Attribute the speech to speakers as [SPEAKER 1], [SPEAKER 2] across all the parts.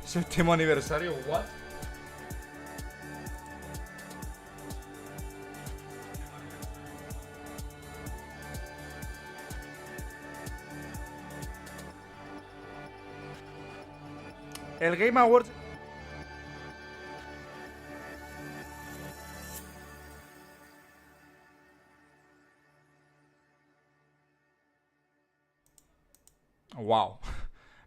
[SPEAKER 1] Séptimo aniversario, what? El Game Awards. Wow.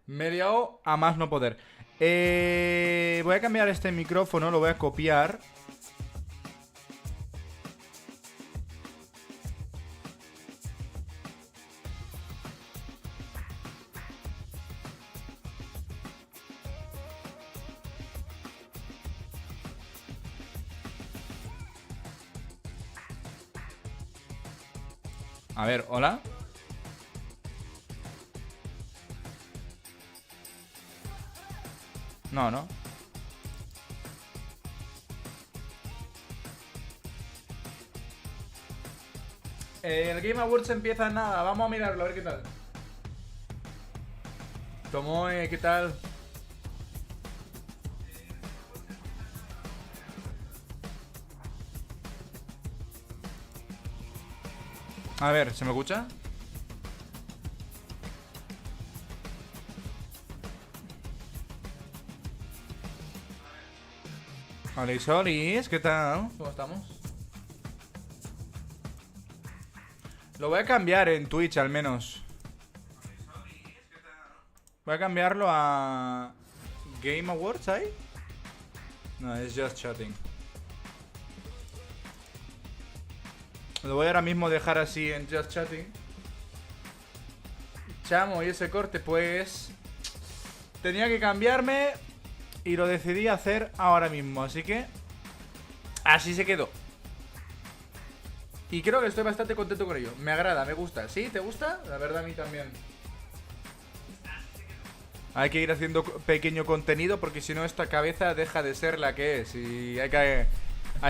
[SPEAKER 1] Me he liado a más no poder. Voy a cambiar este micrófono, lo voy a copiar. A ver, hola. No, no. El Game Awards empieza en nada. Vamos a mirarlo, a ver qué tal. Tomoe, ¿qué tal? A ver, ¿se me escucha? Hola, Solis, ¿qué tal? ¿Cómo estamos? Lo voy a cambiar en Twitch al menos. Voy a cambiarlo a Game Awards, ¿ahí? No, es Just Chatting. Lo voy ahora mismo a dejar así en Just Chatting. Chamo, y ese corte pues... tenía que cambiarme y lo decidí hacer ahora mismo, así que... así se quedó. Y creo que estoy bastante contento con ello. Me agrada, me gusta. ¿Sí? ¿Te gusta? La verdad a mí también. Hay que ir haciendo pequeño contenido porque si no esta cabeza deja de ser la que es. Y hay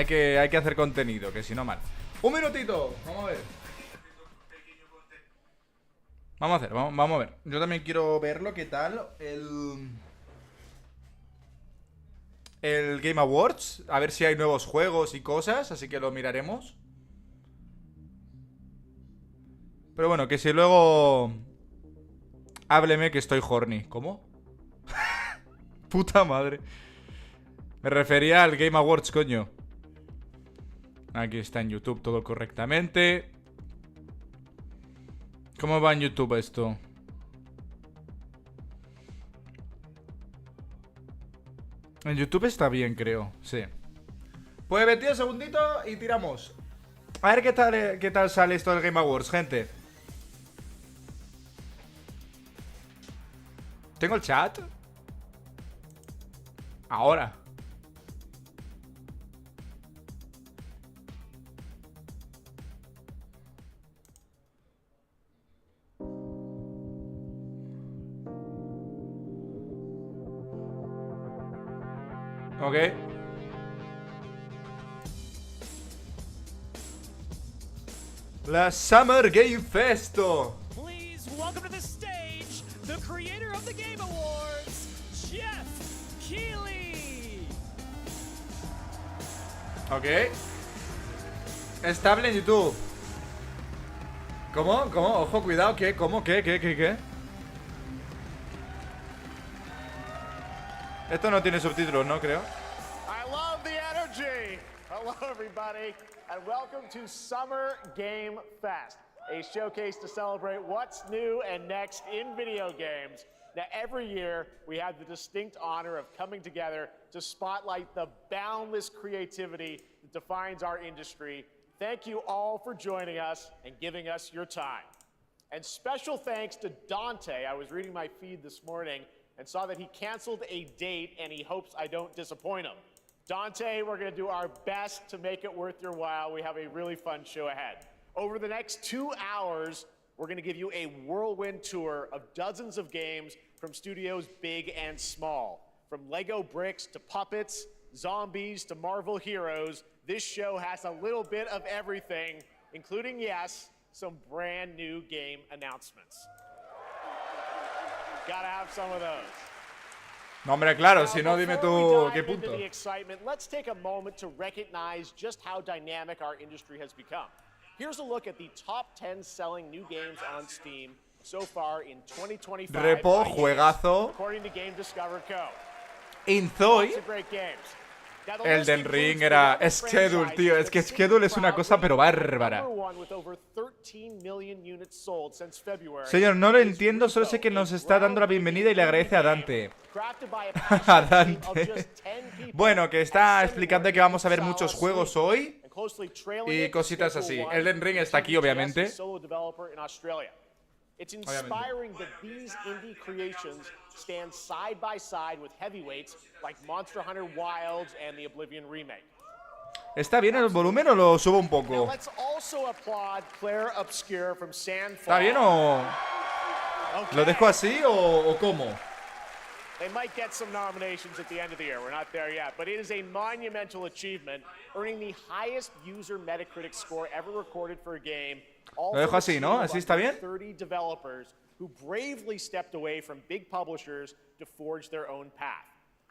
[SPEAKER 1] que hacer contenido, que si no mal. Un minutito, vamos a ver. Vamos a hacer, vamos a ver. Yo también quiero verlo, ¿qué tal? El Game Awards. A ver si hay nuevos juegos y cosas, así que lo miraremos. Pero bueno, que si luego... hábleme que estoy horny. ¿Cómo? Puta madre. Me refería al Game Awards, coño. Aquí está en YouTube todo correctamente. ¿Cómo va en YouTube esto? En YouTube está bien, creo. Sí. Pues 22 segunditos y tiramos. A ver qué tal sale esto del Game Awards, gente. ¿Tengo el chat? Ahora. Ok. La Summer Game Festo.
[SPEAKER 2] Please welcome to the stage the creator of the Game Awards, Jeff Keighley.
[SPEAKER 1] Ok. Estable en YouTube. ¿Cómo? ¿Cómo? Ojo, cuidado. ¿Qué? ¿Cómo? ¿Qué? Esto no tiene subtítulos, ¿no? Creo.
[SPEAKER 3] I love the energy. Hello, everybody, and welcome to Summer Game Fest, a showcase to celebrate what's new and next in video games. Now, every year, we have the distinct honor of coming together to spotlight the boundless creativity that defines our industry. Thank you all for joining us and giving us your time. And special thanks to Dante. I was reading my feed this morning and saw that he canceled a date and he hopes I don't disappoint him. Dante, we're going to do our best to make it worth your while. We have a really fun show ahead. Over the next 2 hours, we're going to give you a whirlwind tour of dozens of games from studios big and small. From Lego bricks to puppets, zombies to Marvel heroes, this show has a little bit of everything, including, yes, some brand new game announcements. Gotta have some of those.
[SPEAKER 1] No, hombre, claro, si no,
[SPEAKER 3] Now,
[SPEAKER 1] dime
[SPEAKER 3] before we
[SPEAKER 1] tú
[SPEAKER 3] dive
[SPEAKER 1] qué
[SPEAKER 3] into
[SPEAKER 1] punto.
[SPEAKER 3] the excitement, let's take a moment to recognize just how dynamic our industry has become. Here's a look at the top 10 selling new games on Steam so far in 2025.
[SPEAKER 1] Repo,
[SPEAKER 3] by
[SPEAKER 1] juegazo.
[SPEAKER 3] according to Game Discover Co.
[SPEAKER 1] Inzoi.
[SPEAKER 3] Lots of great games. Now, the
[SPEAKER 1] Elden
[SPEAKER 3] list
[SPEAKER 1] Ring
[SPEAKER 3] includes
[SPEAKER 1] era
[SPEAKER 3] 11
[SPEAKER 1] Schedule, tío. Es que
[SPEAKER 3] franchises that
[SPEAKER 1] Schedule es
[SPEAKER 3] sit
[SPEAKER 1] una cosa pero
[SPEAKER 3] proudly
[SPEAKER 1] bárbara.
[SPEAKER 3] number one with over 13 million units sold since February.
[SPEAKER 1] Señor, no lo
[SPEAKER 3] is
[SPEAKER 1] entiendo, solo sé que nos
[SPEAKER 3] a
[SPEAKER 1] está dando la bienvenida y le agradece a Dante. A Dante. Bueno, que está explicando que vamos a ver muchos juegos hoy y cositas así. Elden Ring está aquí, obviamente.
[SPEAKER 3] It's inspiring that these indie creations stand side by side with heavyweights like Monster Hunter Wilds and the Oblivion remake.
[SPEAKER 1] ¿Está bien el volumen o lo subo un
[SPEAKER 3] Now
[SPEAKER 1] poco?
[SPEAKER 3] let's also applaud Claire Obscure from Sandfall.
[SPEAKER 1] ¿Está bien o lo dejo así o cómo?
[SPEAKER 3] They might get some nominations at the end of the year. We're not there yet. But it is a monumental achievement, earning the highest user Metacritic score ever recorded for a game. All
[SPEAKER 1] Lo dejo
[SPEAKER 3] from a
[SPEAKER 1] así,
[SPEAKER 3] team
[SPEAKER 1] ¿no?
[SPEAKER 3] of
[SPEAKER 1] ¿Así está
[SPEAKER 3] under
[SPEAKER 1] bien?
[SPEAKER 3] 30 developers who bravely stepped away from big publishers to forge their own path.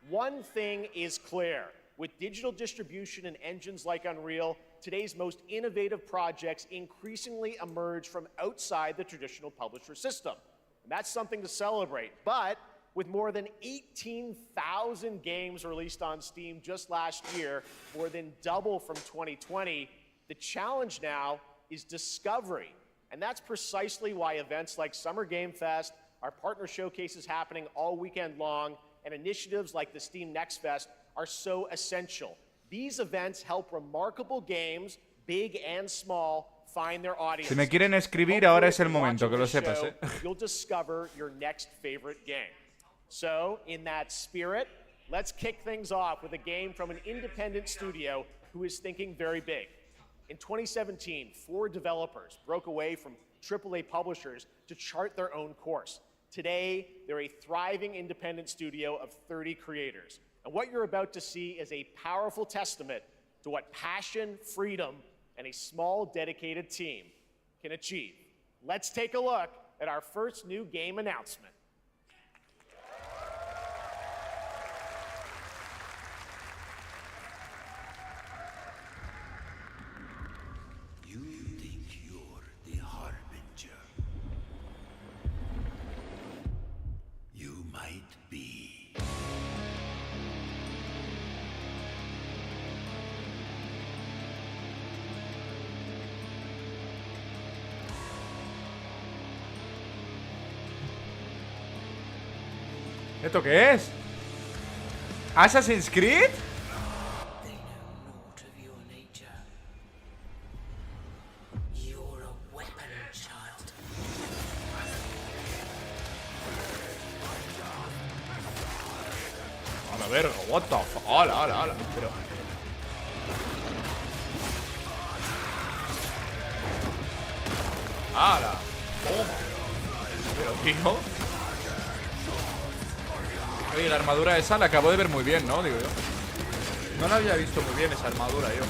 [SPEAKER 3] One thing is clear. With digital distribution and engines like Unreal, today's most innovative projects increasingly emerge from outside the traditional publisher system. And that's something to celebrate. But with more than 18,000 games released on Steam just last year, more than double from 2020, the challenge now is discovery. And that's precisely why events like Summer Game Fest, our partner showcases happening all weekend long, and initiatives like the Steam Next Fest are so essential. These events help remarkable games, big and small, find their audience.
[SPEAKER 1] Si me quieren escribir, ahora es el momento, que lo sepas, ¿eh?
[SPEAKER 3] You'll discover your next favorite game. So, in that spirit, let's kick things off with a game from an independent studio who is thinking very big. In 2017, 4 developers broke away from AAA publishers to chart their own course. Today, they're a thriving independent studio of 30 creators. And what you're about to see is a powerful testament to what passion, freedom, and a small, dedicated team can achieve. Let's take a look at our first new game announcement.
[SPEAKER 4] You think you're the harbinger. You might be.
[SPEAKER 1] ¿Esto qué es? ¿Assassin's Creed?
[SPEAKER 4] They know naught of your nature. You're a weapon, child.
[SPEAKER 1] A la verga, what the fuck. Hala, hala, hala. Pero... ¡Hala! Toma. Pero, tío. Oye, la armadura esa la acabo de ver muy bien, ¿no? Digo yo. No la había visto muy bien esa armadura yo.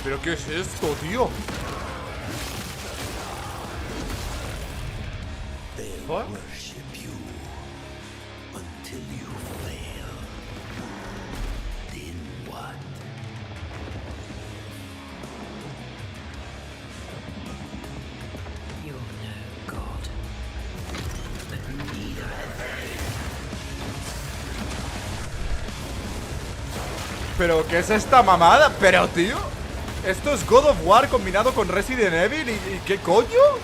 [SPEAKER 1] ¿Pero qué es esto, tío? ¿What?
[SPEAKER 4] Worship you until you fail. Then what? You're no god, but neither are they.
[SPEAKER 1] ¿Pero qué es esta mamada? ¿Pero, tío? ¿Esto es God of War combinado con Resident Evil? ¿Y qué coño?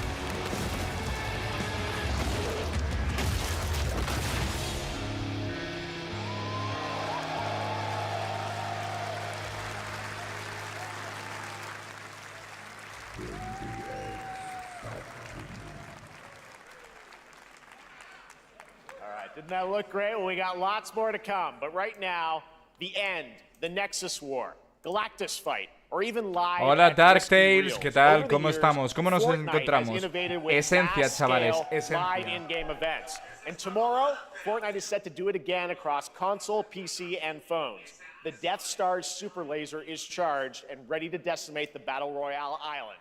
[SPEAKER 3] All right, didn't that look great? Well, we got lots more to come. But right now, the end, the Nexus War, Galactus fight, or even live.
[SPEAKER 1] Hola
[SPEAKER 3] at
[SPEAKER 1] Dark
[SPEAKER 3] Risky
[SPEAKER 1] Tales,
[SPEAKER 3] Reels.
[SPEAKER 1] ¿qué tal?
[SPEAKER 3] Over the
[SPEAKER 1] ¿Cómo
[SPEAKER 3] years,
[SPEAKER 1] estamos? ¿Cómo nos
[SPEAKER 3] Fortnite has
[SPEAKER 1] encontramos?
[SPEAKER 3] innovated with
[SPEAKER 1] Esencia,
[SPEAKER 3] vast-scale
[SPEAKER 1] chavales,
[SPEAKER 3] live
[SPEAKER 1] esencia.
[SPEAKER 3] in-game events. And tomorrow, Fortnite is set to do it again across console, PC, and phones. The Death Star's super laser is charged and ready to decimate the Battle Royale island.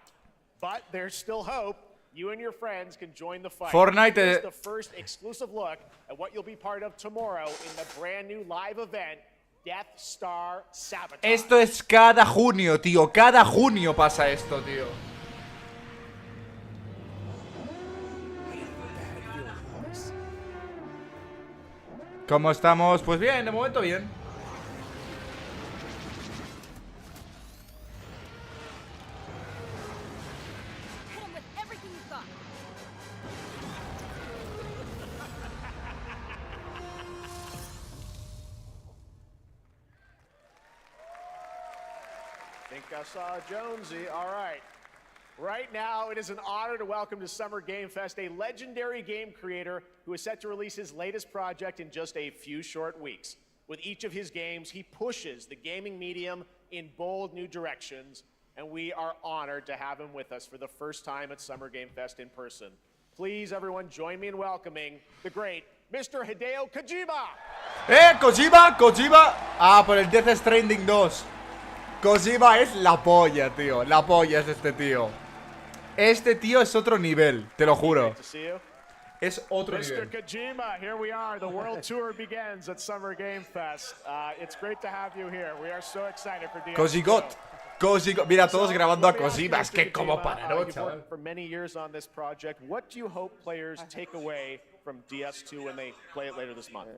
[SPEAKER 3] But there's still hope. you and your friends can join the fight.
[SPEAKER 1] Fortnite,
[SPEAKER 3] Here's the first exclusive look at what you'll be part of tomorrow in the brand new live event, Death Star Sabotage.
[SPEAKER 1] Esto es cada junio, tío. Cada junio pasa esto, tío. ¿Cómo estamos? Pues bien, de momento bien.
[SPEAKER 3] Think I saw Jonesy. All right. Right now, it is an honor to welcome to Summer Game Fest a legendary game creator who is set to release his latest project in just a few short weeks. With each of his games, he pushes the gaming medium in bold new directions, and we are honored to have him with us for the first time at Summer Game Fest in person. Please, everyone, join me in welcoming the great Mr. Hideo Kojima.
[SPEAKER 1] Kojima. Ah, por el Death Stranding 2. Kojima es la polla, tío. La polla es este tío. Este tío es otro nivel, te lo juro.
[SPEAKER 3] Great to see you.
[SPEAKER 1] Es otro
[SPEAKER 3] Mr.
[SPEAKER 1] nivel.
[SPEAKER 3] Kojima, here we are. The world tour begins at Summer Game Fest. It's great to have you here. We are so excited for DS2.
[SPEAKER 1] Kojigot. Mira, todos grabando a
[SPEAKER 3] let me ask you,
[SPEAKER 1] Kojima. Es
[SPEAKER 3] Mr.
[SPEAKER 1] que como
[SPEAKER 3] Kojima,
[SPEAKER 1] para no,
[SPEAKER 3] you've
[SPEAKER 1] chaval.
[SPEAKER 3] worked for many years on this project. What do you hope players take away from DS2 when they play it later this month?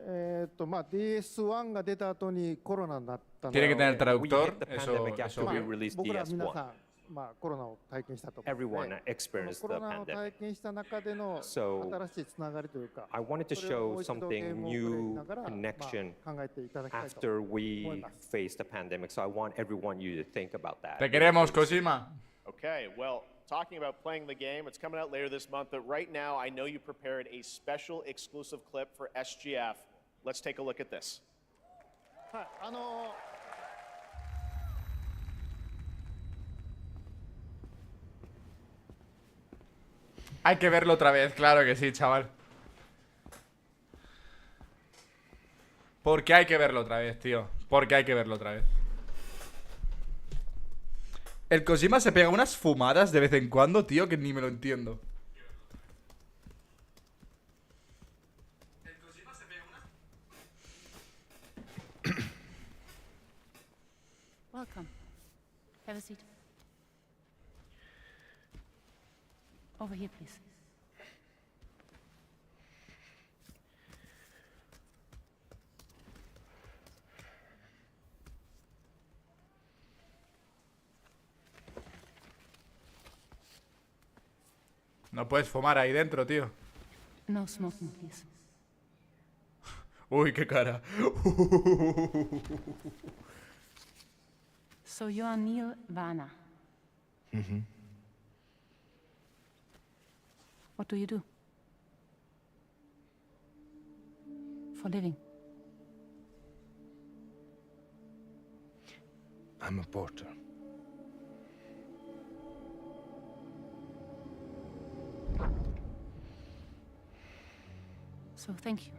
[SPEAKER 5] まあ DS1 が出た後にコロナになったの
[SPEAKER 1] Tiene que
[SPEAKER 5] で
[SPEAKER 1] tener
[SPEAKER 6] We
[SPEAKER 1] traductor.
[SPEAKER 6] hit the
[SPEAKER 1] Eso,
[SPEAKER 6] pandemic
[SPEAKER 1] eso
[SPEAKER 6] after we
[SPEAKER 1] obvio.
[SPEAKER 6] released
[SPEAKER 5] 僕ら皆
[SPEAKER 6] DS1.
[SPEAKER 5] さん、まあ、コロナを体験したと思うの
[SPEAKER 6] Everyone
[SPEAKER 5] で
[SPEAKER 6] experienced
[SPEAKER 5] コ
[SPEAKER 6] the
[SPEAKER 5] ロナを
[SPEAKER 6] pandemic.
[SPEAKER 5] 体験した中での
[SPEAKER 6] So,
[SPEAKER 5] 新しいつながりというか
[SPEAKER 6] I wanted to
[SPEAKER 5] それをも
[SPEAKER 6] show
[SPEAKER 5] う一度ゲー
[SPEAKER 6] something
[SPEAKER 5] ムをプレイし
[SPEAKER 6] new
[SPEAKER 5] ながら、
[SPEAKER 6] connection
[SPEAKER 5] まあ、考えていただきたいと
[SPEAKER 6] after
[SPEAKER 5] 思い
[SPEAKER 6] we
[SPEAKER 5] ます
[SPEAKER 6] faced the pandemic. So I want everyone you to think about that.
[SPEAKER 1] Te queremos, Kojima.
[SPEAKER 3] Okay, well, talking about playing the game, it's coming out later this month, but right now I know you prepared a special exclusive clip for SGF. Let's take a look at this.
[SPEAKER 5] はい
[SPEAKER 1] Hay que verlo otra vez, claro que sí, chaval. Porque hay que verlo otra vez, tío. Porque hay que verlo otra vez. El Kojima se pega unas fumadas de vez en cuando, tío, que ni me lo entiendo.
[SPEAKER 7] Welcome. Have a seat. Over here, please.
[SPEAKER 1] No puedes fumar ahí dentro, tío.
[SPEAKER 7] No smoking, please.
[SPEAKER 1] Uy, qué cara.
[SPEAKER 7] So you are Neil Varner. Mm-hmm. What do you do? For living?
[SPEAKER 8] I'm a porter.
[SPEAKER 7] So thank you.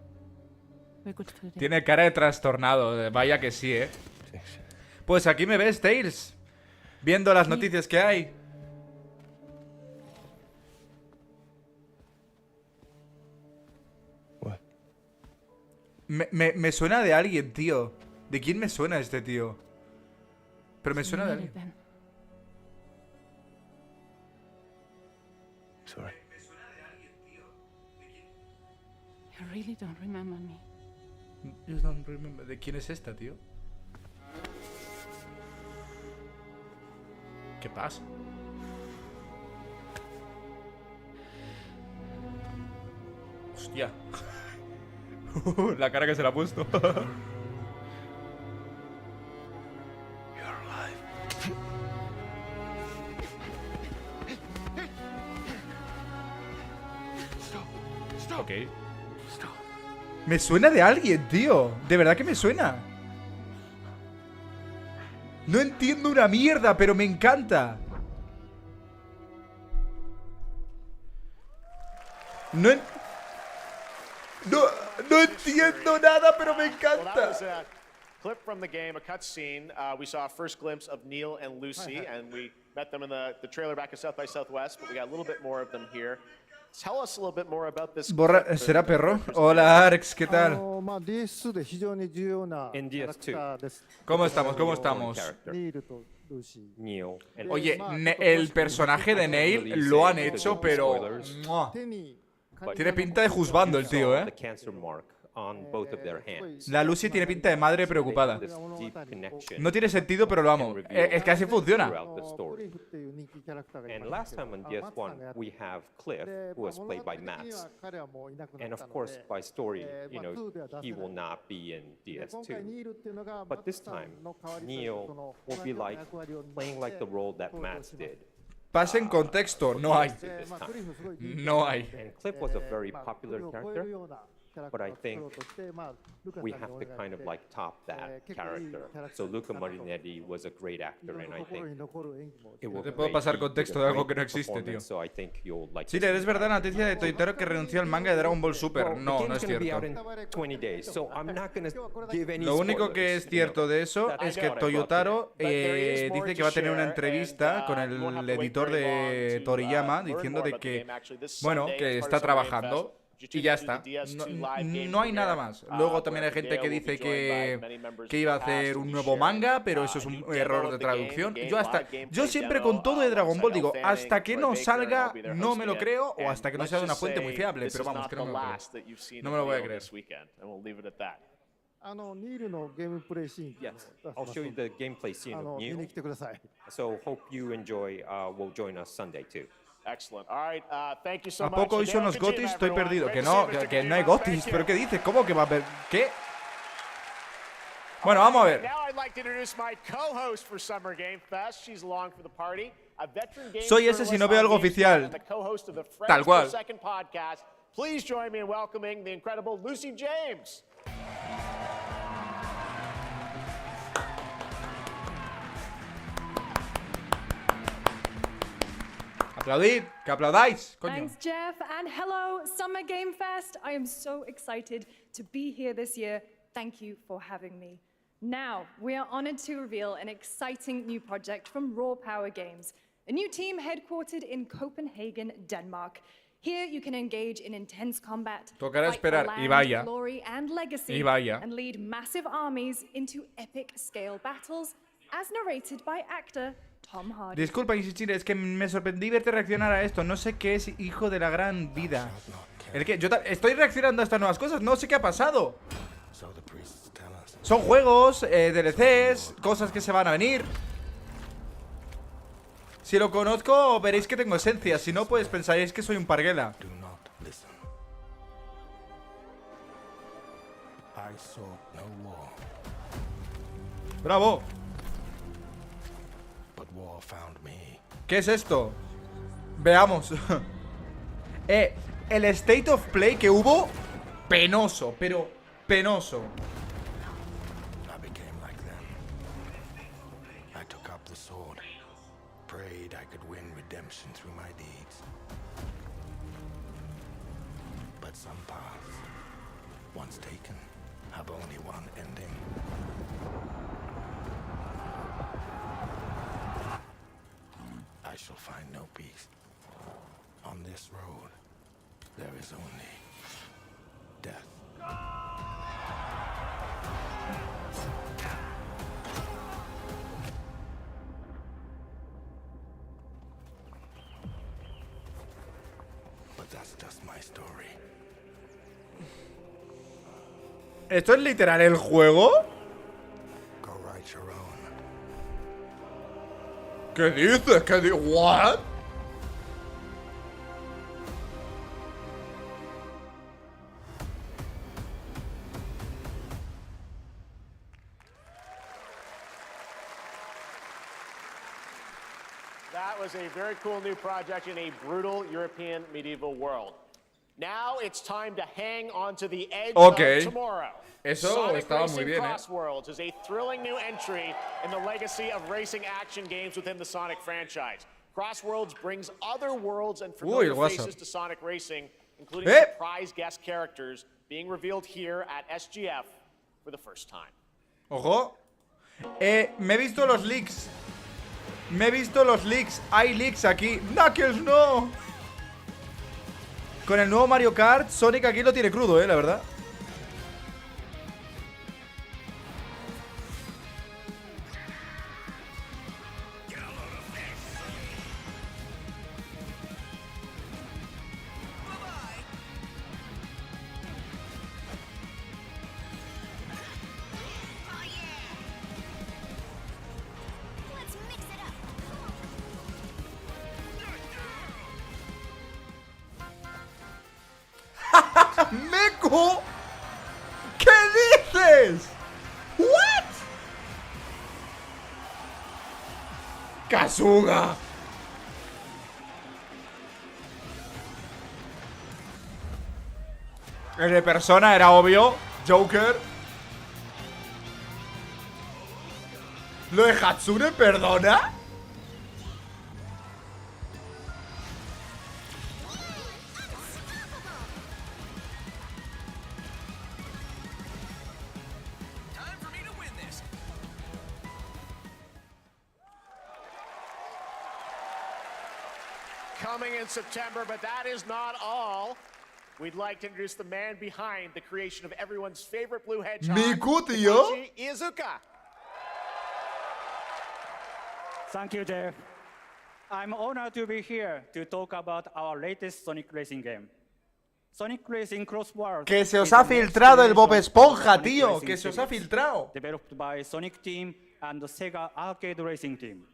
[SPEAKER 7] We're good for the day.
[SPEAKER 1] Tiene cara de trastornado. Vaya que sí, ¿eh?
[SPEAKER 8] Sí, sí.
[SPEAKER 1] Pues aquí me ves, Tails. Viendo las noticias que hay.
[SPEAKER 8] What?
[SPEAKER 1] Me suena de alguien, tío. ¿De quién me suena este tío? Pero me
[SPEAKER 7] So
[SPEAKER 1] suena
[SPEAKER 7] you
[SPEAKER 1] de
[SPEAKER 7] made it
[SPEAKER 1] alguien.
[SPEAKER 7] then.
[SPEAKER 8] Sorry.
[SPEAKER 7] You really don't remember me.
[SPEAKER 1] Just don't remember. ¿De quién es esta, tío? ¿Qué pasa? Hostia. La cara que se le ha puesto.
[SPEAKER 8] You're alive.
[SPEAKER 1] Ok. Me suena de alguien, tío. De verdad que me suena. No entiendo una mierda, pero me encanta. No, no entiendo nada, pero me
[SPEAKER 3] Well, that
[SPEAKER 1] encanta.
[SPEAKER 3] was clip from the game, a cutscene. We saw a first glimpse of Neil and Lucy, and we met them in the trailer back at South by Southwest, but we got a little bit more of them here. Tell us a little bit more about this.
[SPEAKER 1] ¿Será perro? Hola, Arx, ¿qué tal?
[SPEAKER 5] まあ DS2 で非常に重要なキ
[SPEAKER 6] In
[SPEAKER 5] ャラクター
[SPEAKER 6] DS2.
[SPEAKER 5] です。
[SPEAKER 1] ¿Cómo estamos? ¿Cómo estamos?
[SPEAKER 6] Character,
[SPEAKER 5] ニールとルーシー。
[SPEAKER 6] Neil, and
[SPEAKER 1] Oye, el personaje de Neil lo han hecho, pero... ¡mua!
[SPEAKER 5] 手に
[SPEAKER 1] Tiene pinta de juzgando el tío,
[SPEAKER 6] the cancer mark on both of their hands.
[SPEAKER 1] La Lucy tiene pinta de madre preocupada.
[SPEAKER 6] This deep connection
[SPEAKER 1] No tiene sentido, pero lo amo. Es que así funciona.
[SPEAKER 6] throughout the
[SPEAKER 5] ク
[SPEAKER 6] story.
[SPEAKER 5] リフっていう人気キャラクターがい
[SPEAKER 6] And
[SPEAKER 5] ます
[SPEAKER 6] last time on DS1, we have Cliff,
[SPEAKER 5] で
[SPEAKER 6] who was
[SPEAKER 5] 物
[SPEAKER 6] played
[SPEAKER 5] 語
[SPEAKER 6] by
[SPEAKER 5] 的に
[SPEAKER 6] Max.
[SPEAKER 5] は彼はもういなくな
[SPEAKER 6] And
[SPEAKER 5] った
[SPEAKER 6] of
[SPEAKER 5] の
[SPEAKER 6] course,
[SPEAKER 5] で
[SPEAKER 6] by story, you
[SPEAKER 5] まあ
[SPEAKER 6] know,
[SPEAKER 5] 2では出せ
[SPEAKER 6] he
[SPEAKER 5] ない
[SPEAKER 6] will not be in
[SPEAKER 5] で今回
[SPEAKER 6] DS2.
[SPEAKER 5] ニールっていうのが
[SPEAKER 6] But this time,
[SPEAKER 5] の代わりとして
[SPEAKER 6] Neil
[SPEAKER 5] その
[SPEAKER 6] will be like
[SPEAKER 5] 役割を担って
[SPEAKER 6] playing like the role that
[SPEAKER 5] 登場
[SPEAKER 6] Max
[SPEAKER 5] します
[SPEAKER 6] did.
[SPEAKER 1] Pasen contexto, no hay.
[SPEAKER 5] でまあクリフすごい人気
[SPEAKER 1] No hay.
[SPEAKER 6] And Cliff was a very
[SPEAKER 5] まあ
[SPEAKER 6] popular
[SPEAKER 5] クリフを超える
[SPEAKER 6] character.
[SPEAKER 5] ようなキャラクタ
[SPEAKER 6] But I
[SPEAKER 5] ーを作ろうとしてまあルカさん
[SPEAKER 6] We
[SPEAKER 5] にお
[SPEAKER 6] have
[SPEAKER 5] 願い
[SPEAKER 6] to kind
[SPEAKER 5] し
[SPEAKER 6] of
[SPEAKER 5] て
[SPEAKER 6] like top that character. So Luca Marinetti was a great
[SPEAKER 5] い
[SPEAKER 6] actor,
[SPEAKER 5] ろい
[SPEAKER 6] and
[SPEAKER 5] ろ
[SPEAKER 6] I
[SPEAKER 5] 心
[SPEAKER 6] think
[SPEAKER 5] に残る演技も
[SPEAKER 6] it will
[SPEAKER 1] te puedo
[SPEAKER 6] make-
[SPEAKER 1] pasar
[SPEAKER 6] he did a
[SPEAKER 1] contexto de algo que no
[SPEAKER 6] great
[SPEAKER 1] existe, tío.
[SPEAKER 6] performance, So I think you'll like
[SPEAKER 1] Chile, ¿es verdad la noticia de Toitaro que renunció al manga de Dragon Ball Super?
[SPEAKER 6] Well, the
[SPEAKER 1] No, no
[SPEAKER 6] game's
[SPEAKER 1] es
[SPEAKER 6] gonna be out
[SPEAKER 1] cierto.
[SPEAKER 6] in 20 days, so I'm not gonna give any
[SPEAKER 1] Lo único
[SPEAKER 6] spoilers,
[SPEAKER 1] que es
[SPEAKER 6] you
[SPEAKER 1] cierto
[SPEAKER 6] know.
[SPEAKER 1] de eso
[SPEAKER 6] That's
[SPEAKER 1] es que
[SPEAKER 6] what I brought
[SPEAKER 1] Toyotaro
[SPEAKER 3] But there is more
[SPEAKER 1] dice que
[SPEAKER 3] to
[SPEAKER 1] va a tener una
[SPEAKER 3] share,
[SPEAKER 1] entrevista
[SPEAKER 3] and,
[SPEAKER 1] con
[SPEAKER 3] you won't have
[SPEAKER 1] el
[SPEAKER 3] to wait
[SPEAKER 1] editor
[SPEAKER 3] very
[SPEAKER 1] de
[SPEAKER 3] long to,
[SPEAKER 1] Toriyama
[SPEAKER 3] learn
[SPEAKER 1] diciendo
[SPEAKER 3] more
[SPEAKER 1] de
[SPEAKER 3] about the
[SPEAKER 1] que,
[SPEAKER 3] game. Actually, this
[SPEAKER 1] bueno,
[SPEAKER 3] Sunday,
[SPEAKER 1] que
[SPEAKER 3] as
[SPEAKER 1] está
[SPEAKER 3] part of Summer Game
[SPEAKER 1] trabajando
[SPEAKER 3] Fest, you
[SPEAKER 1] y ya
[SPEAKER 3] tune into
[SPEAKER 1] está.
[SPEAKER 3] the DS2
[SPEAKER 1] No,
[SPEAKER 3] live game
[SPEAKER 1] no hay nada
[SPEAKER 3] premiere,
[SPEAKER 1] más. Luego también hay
[SPEAKER 3] where
[SPEAKER 1] gente que
[SPEAKER 3] Hideo will be
[SPEAKER 1] dice
[SPEAKER 3] joined by many members
[SPEAKER 1] que
[SPEAKER 3] of
[SPEAKER 1] iba a
[SPEAKER 3] the cast
[SPEAKER 1] hacer
[SPEAKER 3] who
[SPEAKER 1] un
[SPEAKER 3] will
[SPEAKER 1] nuevo
[SPEAKER 3] share,
[SPEAKER 1] manga, pero eso es
[SPEAKER 3] a
[SPEAKER 1] un
[SPEAKER 3] new
[SPEAKER 1] error
[SPEAKER 3] demo
[SPEAKER 1] de
[SPEAKER 3] of the game,
[SPEAKER 1] traducción.
[SPEAKER 3] game
[SPEAKER 1] Yo
[SPEAKER 3] gameplay
[SPEAKER 1] siempre
[SPEAKER 3] demo,
[SPEAKER 1] con todo de Dragon Ball digo,
[SPEAKER 3] alongside
[SPEAKER 1] hasta que no
[SPEAKER 3] Fanning, Troy Baker, and
[SPEAKER 1] salga,
[SPEAKER 3] I'll be there
[SPEAKER 1] no me lo
[SPEAKER 3] hosting it.
[SPEAKER 1] creo, o
[SPEAKER 3] And
[SPEAKER 1] hasta que no
[SPEAKER 3] let's
[SPEAKER 1] sea de una
[SPEAKER 3] just
[SPEAKER 1] fuente muy
[SPEAKER 3] say
[SPEAKER 1] fiable,
[SPEAKER 3] this
[SPEAKER 1] pero
[SPEAKER 3] is
[SPEAKER 1] vamos,
[SPEAKER 3] not
[SPEAKER 1] que no
[SPEAKER 3] the
[SPEAKER 1] me lo creo.
[SPEAKER 3] last that you've seen
[SPEAKER 1] No
[SPEAKER 3] of
[SPEAKER 1] me lo voy a
[SPEAKER 3] Leo
[SPEAKER 1] creer.
[SPEAKER 3] this weekend, and we'll leave it at that.
[SPEAKER 5] ニールのゲームプレイシーン
[SPEAKER 6] Yes,
[SPEAKER 5] 出し
[SPEAKER 6] I'll
[SPEAKER 5] ます
[SPEAKER 6] show you the gameplay scene
[SPEAKER 5] あ
[SPEAKER 6] of
[SPEAKER 5] の見
[SPEAKER 6] Neil.
[SPEAKER 5] に来てください
[SPEAKER 6] So hope you enjoy. Will join us Sunday too.
[SPEAKER 3] Excellent. All right, thank you so
[SPEAKER 1] ¿A
[SPEAKER 3] much.
[SPEAKER 1] poco hoy son los
[SPEAKER 3] Hideo
[SPEAKER 1] gotis?
[SPEAKER 3] Kojima,
[SPEAKER 1] Estoy
[SPEAKER 3] everyone.
[SPEAKER 1] perdido.
[SPEAKER 3] Great
[SPEAKER 1] Que
[SPEAKER 3] to see
[SPEAKER 1] no,
[SPEAKER 3] you, Mr.
[SPEAKER 1] que no hay
[SPEAKER 3] Kojima.
[SPEAKER 1] gotis.
[SPEAKER 3] Thank
[SPEAKER 1] ¿Pero
[SPEAKER 3] you.
[SPEAKER 1] qué dices? ¿Cómo que va a haber? ¿Qué? Bueno, vamos a ver.
[SPEAKER 3] Now I'd like to introduce my co-host for Summer Game Fest. She's along for the party. A veteran game
[SPEAKER 1] Soy ese si no veo algo oficial.
[SPEAKER 3] and the co-host of the Friends
[SPEAKER 1] Tal cual.
[SPEAKER 3] Per Second podcast. Please join me in welcoming the incredible Lucy James.
[SPEAKER 1] Aplaudid, que aplaudáis, coño.
[SPEAKER 9] Thanks, Jeff, and hello, Summer Game Fest. I am so excited to be here this year. Thank you for having me. Now, we are honored to reveal an exciting new project from Raw Power Games, a new team headquartered in Copenhagen, Denmark. Here you can engage in intense combat,
[SPEAKER 1] Tocará
[SPEAKER 9] fight for
[SPEAKER 1] esperar, y
[SPEAKER 9] land,
[SPEAKER 1] vaya.
[SPEAKER 9] glory, and legacy,
[SPEAKER 1] Y vaya.
[SPEAKER 9] and lead massive armies into epic-scale battles, as narrated by actor Tom Hardy.
[SPEAKER 1] Disculpa insistir, es que me sorprendí verte reaccionar a esto. No sé qué es, hijo de la gran vida. ¿El qué? Yo estoy reaccionando a estas nuevas cosas. No sé qué ha pasado.
[SPEAKER 8] So the priests tell us.
[SPEAKER 1] Son juegos, DLCs, cosas que se van a venir. Si lo conozco, veréis que tengo esencia. Si no, pues pensaréis que soy un parguela.
[SPEAKER 8] Do not listen. I saw no war,
[SPEAKER 1] ¡Bravo!
[SPEAKER 8] but war found me.
[SPEAKER 1] ¿Qué es esto? Veamos. El State of Play que hubo, penoso, pero penoso.
[SPEAKER 8] I became like them. I took up the sword, prayed I could win redemption through my deeds. But some paths, once taken, have only one ending. I shall find no peace. On this road, there is only death. But that's just my story.
[SPEAKER 1] ¿Esto es literal el juego?
[SPEAKER 8] Go write your own.
[SPEAKER 1] ¿Qué dices? ¿Qué dices? ¿What?
[SPEAKER 3] That was a very cool new project in a brutal European medieval world. Now it's time to hang on to the edge
[SPEAKER 1] Okay.
[SPEAKER 3] of tomorrow.
[SPEAKER 1] Eso
[SPEAKER 3] Sonic
[SPEAKER 1] estaba muy
[SPEAKER 3] Racing
[SPEAKER 1] bien,
[SPEAKER 3] Crossworlds is a thrilling new entry in the legacy of racing action games within the Sonic franchise. Crossworlds brings other worlds and familiar
[SPEAKER 1] WhatsApp.
[SPEAKER 3] faces to Sonic Racing, including surprise guest characters being revealed here at SGF for the first time.
[SPEAKER 1] Ojo. Me he visto los leaks. Me he visto los leaks. Hay leaks aquí. Knuckles, no. Con el nuevo Mario Kart, Sonic aquí lo tiene crudo, la verdad. ¡Meco! ¿Qué dices? ¿What? ¡Kasuga! El de persona era obvio. Joker. ¿Lo de Hatsune, perdona?
[SPEAKER 3] Coming in September, but that is not all. We'd like to introduce the man behind the creation of everyone's favorite blue hedgehog,
[SPEAKER 1] Miku, tío.
[SPEAKER 3] Iizuka.
[SPEAKER 10] Thank you, Jeff. I'm honored to be here to talk about our latest Sonic Racing game. Sonic Racing Cross Worlds.
[SPEAKER 1] Que se os ha filtrado el Bob Esponja, tío. Que se os ha filtrado.
[SPEAKER 10] Developed by Sonic Team and the Sega Arcade Racing Team.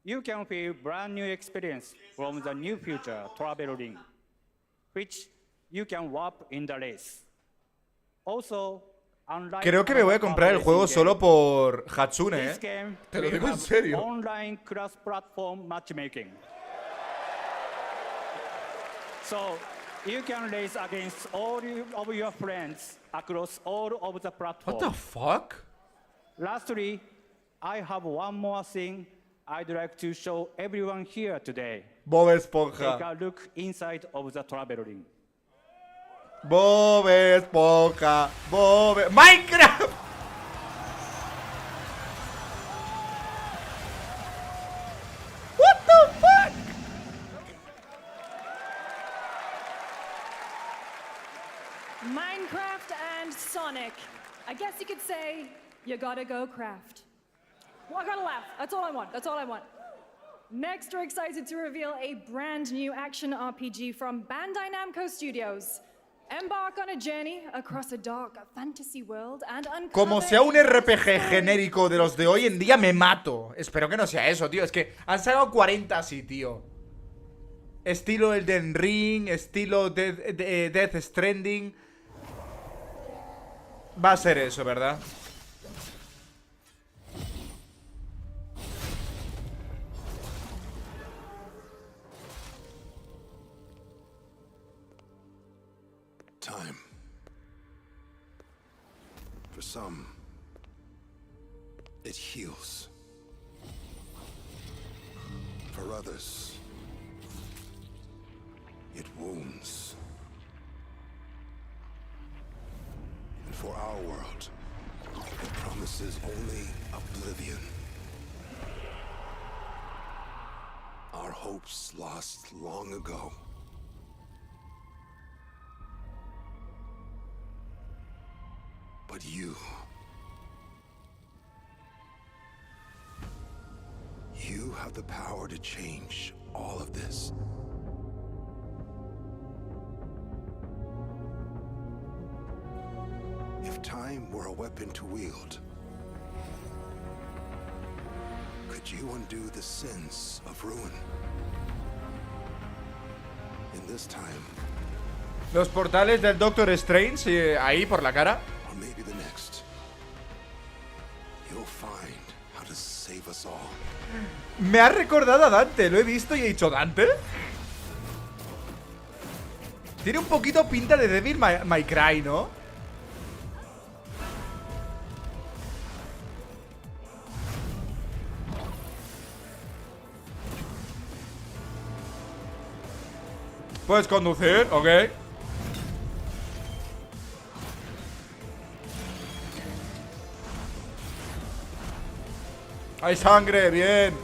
[SPEAKER 10] You can feel brand new experience from the new future travel ring, which you can warp in the race. Also,
[SPEAKER 1] creo que me voy a comprar el juego solo por Hatsune, Te lo digo en serio.
[SPEAKER 10] Online cross-platform matchmaking. So, you can race against all of your friends across all of the platforms.
[SPEAKER 1] What the fuck?
[SPEAKER 10] Lastly, I have one more thing I'd like to show everyone here today.
[SPEAKER 1] Bob Esponja.
[SPEAKER 10] Take a look inside of the travel ring.
[SPEAKER 1] Bob Esponja. ¡Minecraft! What the fuck?
[SPEAKER 9] Minecraft and Sonic. I guess you could say you gotta go craft. Well, I gotta laugh. That's all I want. That's all I want. Next, we're excited to reveal a brand new action RPG from Bandai Namco Studios. Embark on a journey across a dark fantasy world and uncover...
[SPEAKER 1] Como sea un RPG genérico de los de hoy en día, me mato. Espero que no sea eso, tío. Es que han sacado 40 así, tío. Estilo Elden Ring, estilo Death Stranding. Va a ser eso, ¿verdad?
[SPEAKER 8] Time. For some, it heals. For others, it wounds. And for our world, it promises only oblivion. Our hopes lost long ago. But you have the power to change all of this. If time were a weapon to wield, could you undo the sins of ruin? In this time,
[SPEAKER 1] los portales del Doctor Strange ahí por la cara.
[SPEAKER 8] or maybe the next, you'll find how to save us all.
[SPEAKER 1] Me ha recordado a Dante, lo he visto y he dicho, ¿Dante? Tiene un poquito pinta de Devil May Cry, ¿no? Puedes conducir, ok. ¡Hay sangre! ¡Bien!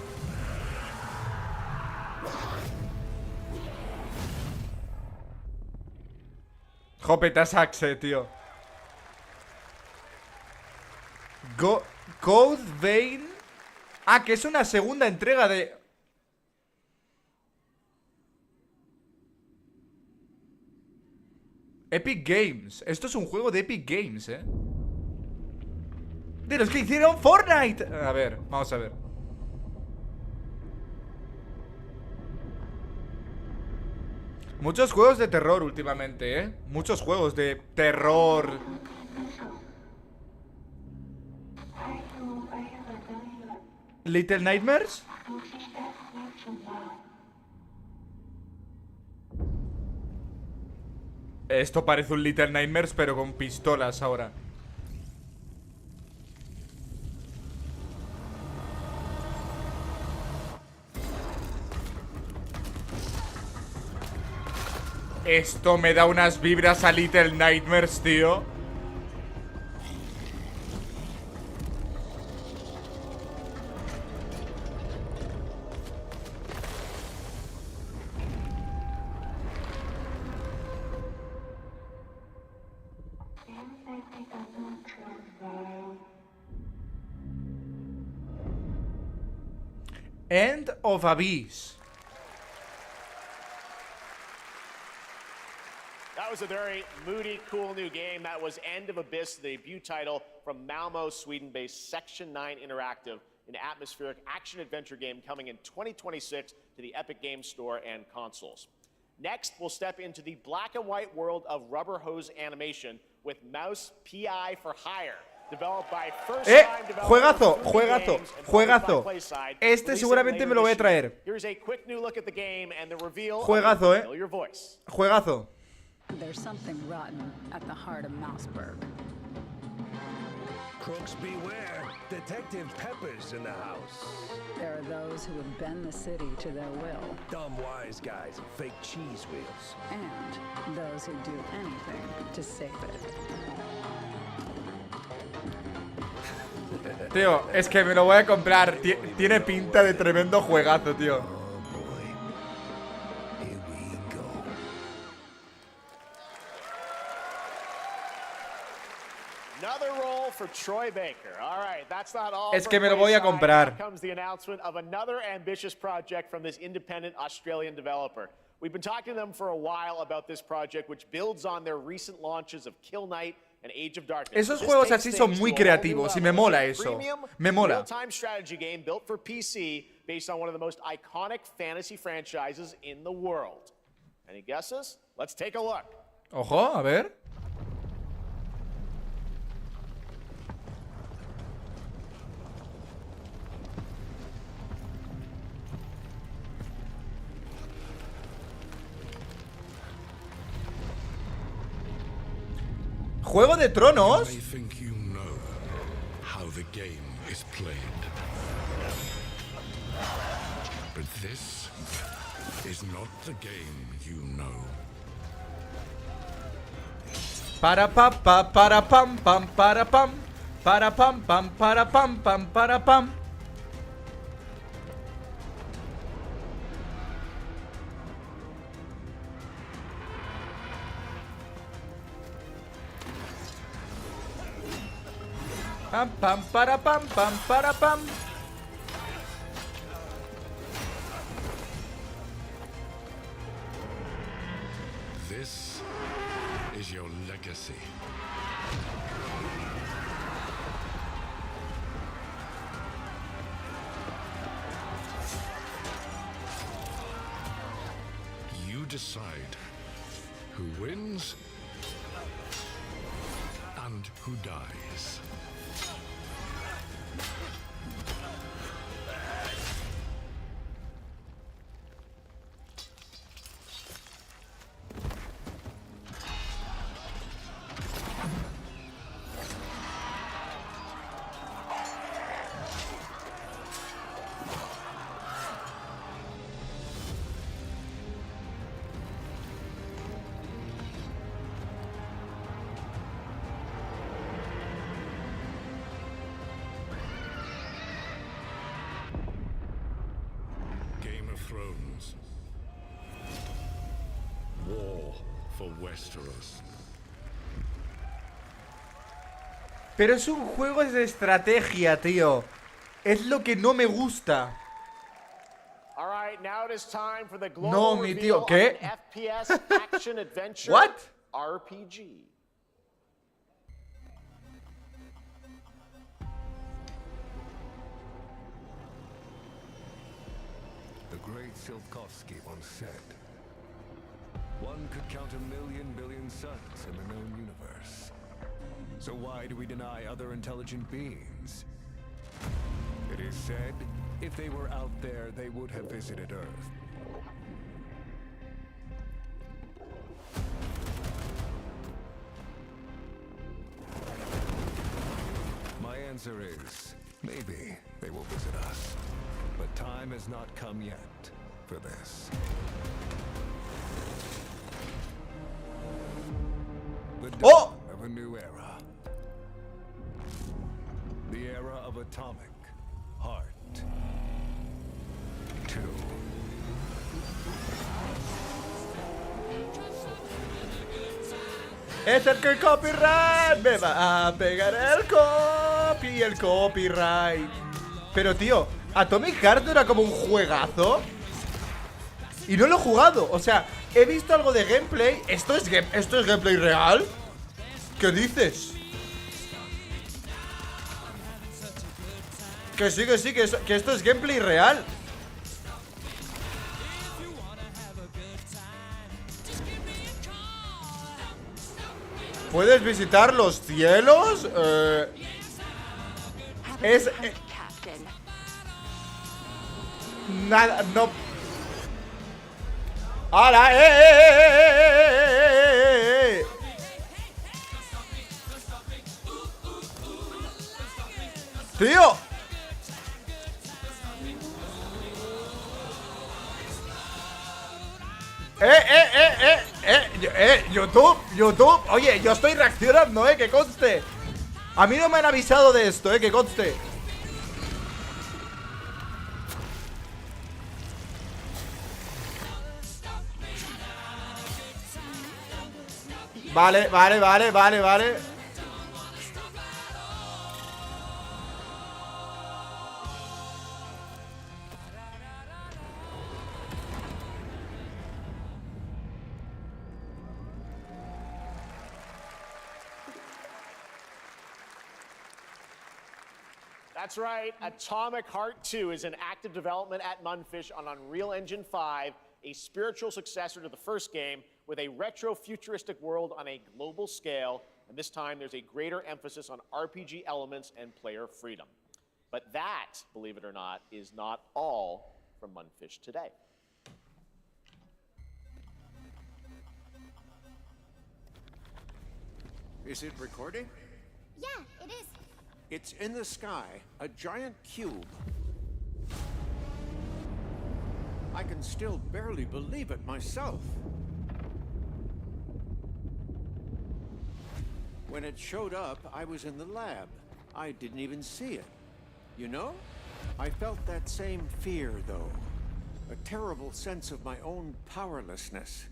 [SPEAKER 1] Jopeta Saxe, tío. Code Vein. Ah, que es una segunda entrega de... Epic Games. Esto es un juego de Epic Games, de los que hicieron Fortnite. A ver, vamos a ver. Muchos juegos de terror últimamente, muchos juegos de terror. Little Nightmares. Esto parece un Little Nightmares, pero con pistolas ahora. Esto me da unas vibras a Little Nightmares, tío. End of Abyss.
[SPEAKER 3] That was a very moody, cool new game. That was End of Abyss, the debut title from Malmo, Sweden-based Section 9 Interactive, an atmospheric action-adventure game coming in 2026 to the Epic Games Store and consoles. Next, we'll step into the black and white world of rubber hose animation with Mouse PI for Hire.
[SPEAKER 1] Juegazo, juegazo, juegazo. Este seguramente me lo voy a traer. Juegazo, juegazo.
[SPEAKER 11] There's something rotten at the heart of Mouseburg.
[SPEAKER 8] Crooks beware. Detective Pepper's in the house.
[SPEAKER 11] There are those who would bend the city to their will.
[SPEAKER 8] Dumb wise guys and fake cheese wheels.
[SPEAKER 11] And those who do anything to save it.
[SPEAKER 1] Tío, es que me lo voy a comprar. Tiene pinta de tremendo juegazo, tío. Es que me lo voy a comprar.
[SPEAKER 3] We've been talking to them for a while about this project, which builds on their recent launches of Kill Knight and Age of Darkness.
[SPEAKER 1] Esos juegos así son muy creativos y me mola eso. Me mola.
[SPEAKER 3] Real-time strategy game built for PC based on one of the most iconic fantasy franchises in the world. Any guesses? Let's take a look.
[SPEAKER 1] Ojo, a ver. Juego de Tronos.
[SPEAKER 8] I think you know how the game is played. But this is not the game you know.
[SPEAKER 1] Para pa pa para pam pam para pam para pam pam para pam pam para pam. Pam pam para pam pam para pam.
[SPEAKER 8] This is your legacy. You decide who wins and who dies. thrones. War for Westeros.
[SPEAKER 1] Pero es un juego de estrategia, tío. Es lo que no me gusta.
[SPEAKER 3] All right, now it is time for the
[SPEAKER 1] No,
[SPEAKER 3] global
[SPEAKER 1] mi
[SPEAKER 3] reveal
[SPEAKER 1] tío, ¿qué?
[SPEAKER 3] of an FPS action adventure
[SPEAKER 1] What?
[SPEAKER 3] RPG.
[SPEAKER 8] The great Silkovsky once said, one could count 1,000,000 billion suns in the known universe. So why do we deny other intelligent beings? It is said, if they were out there, they would have visited Earth. My answer is, maybe they will visit us. But time has not come yet for this. The dawn of a new era. The era of atomic heart. 2.
[SPEAKER 1] Es el que el copyright me va a pegar el copyright. Pero tío, Atomic Heart no era como un juegazo. Y no lo he jugado. O sea, he visto algo de gameplay. ¿Esto es gameplay real? ¿Qué dices? Que sí, que esto es gameplay real. ¿Puedes visitar los cielos? Nada, no. ¡Hala! ¡Tío! YouTube. Oye, yo estoy reaccionando, que conste. A mí no me han avisado de esto, que conste. Vale.
[SPEAKER 3] That's right, Atomic Heart 2 is in active development at Munfish on Unreal Engine 5, a spiritual successor to the first game with a retro-futuristic world on a global scale, and this time there's a greater emphasis on RPG elements and player freedom. But that, believe it or not, is not all from Munfish today.
[SPEAKER 12] Is it recording?
[SPEAKER 13] Yeah, it is.
[SPEAKER 12] It's in the sky, a giant cube. I can still barely believe it myself. When it showed up, I was in the lab. I didn't even see it. You know? I felt that same fear, though. A terrible sense of my own powerlessness.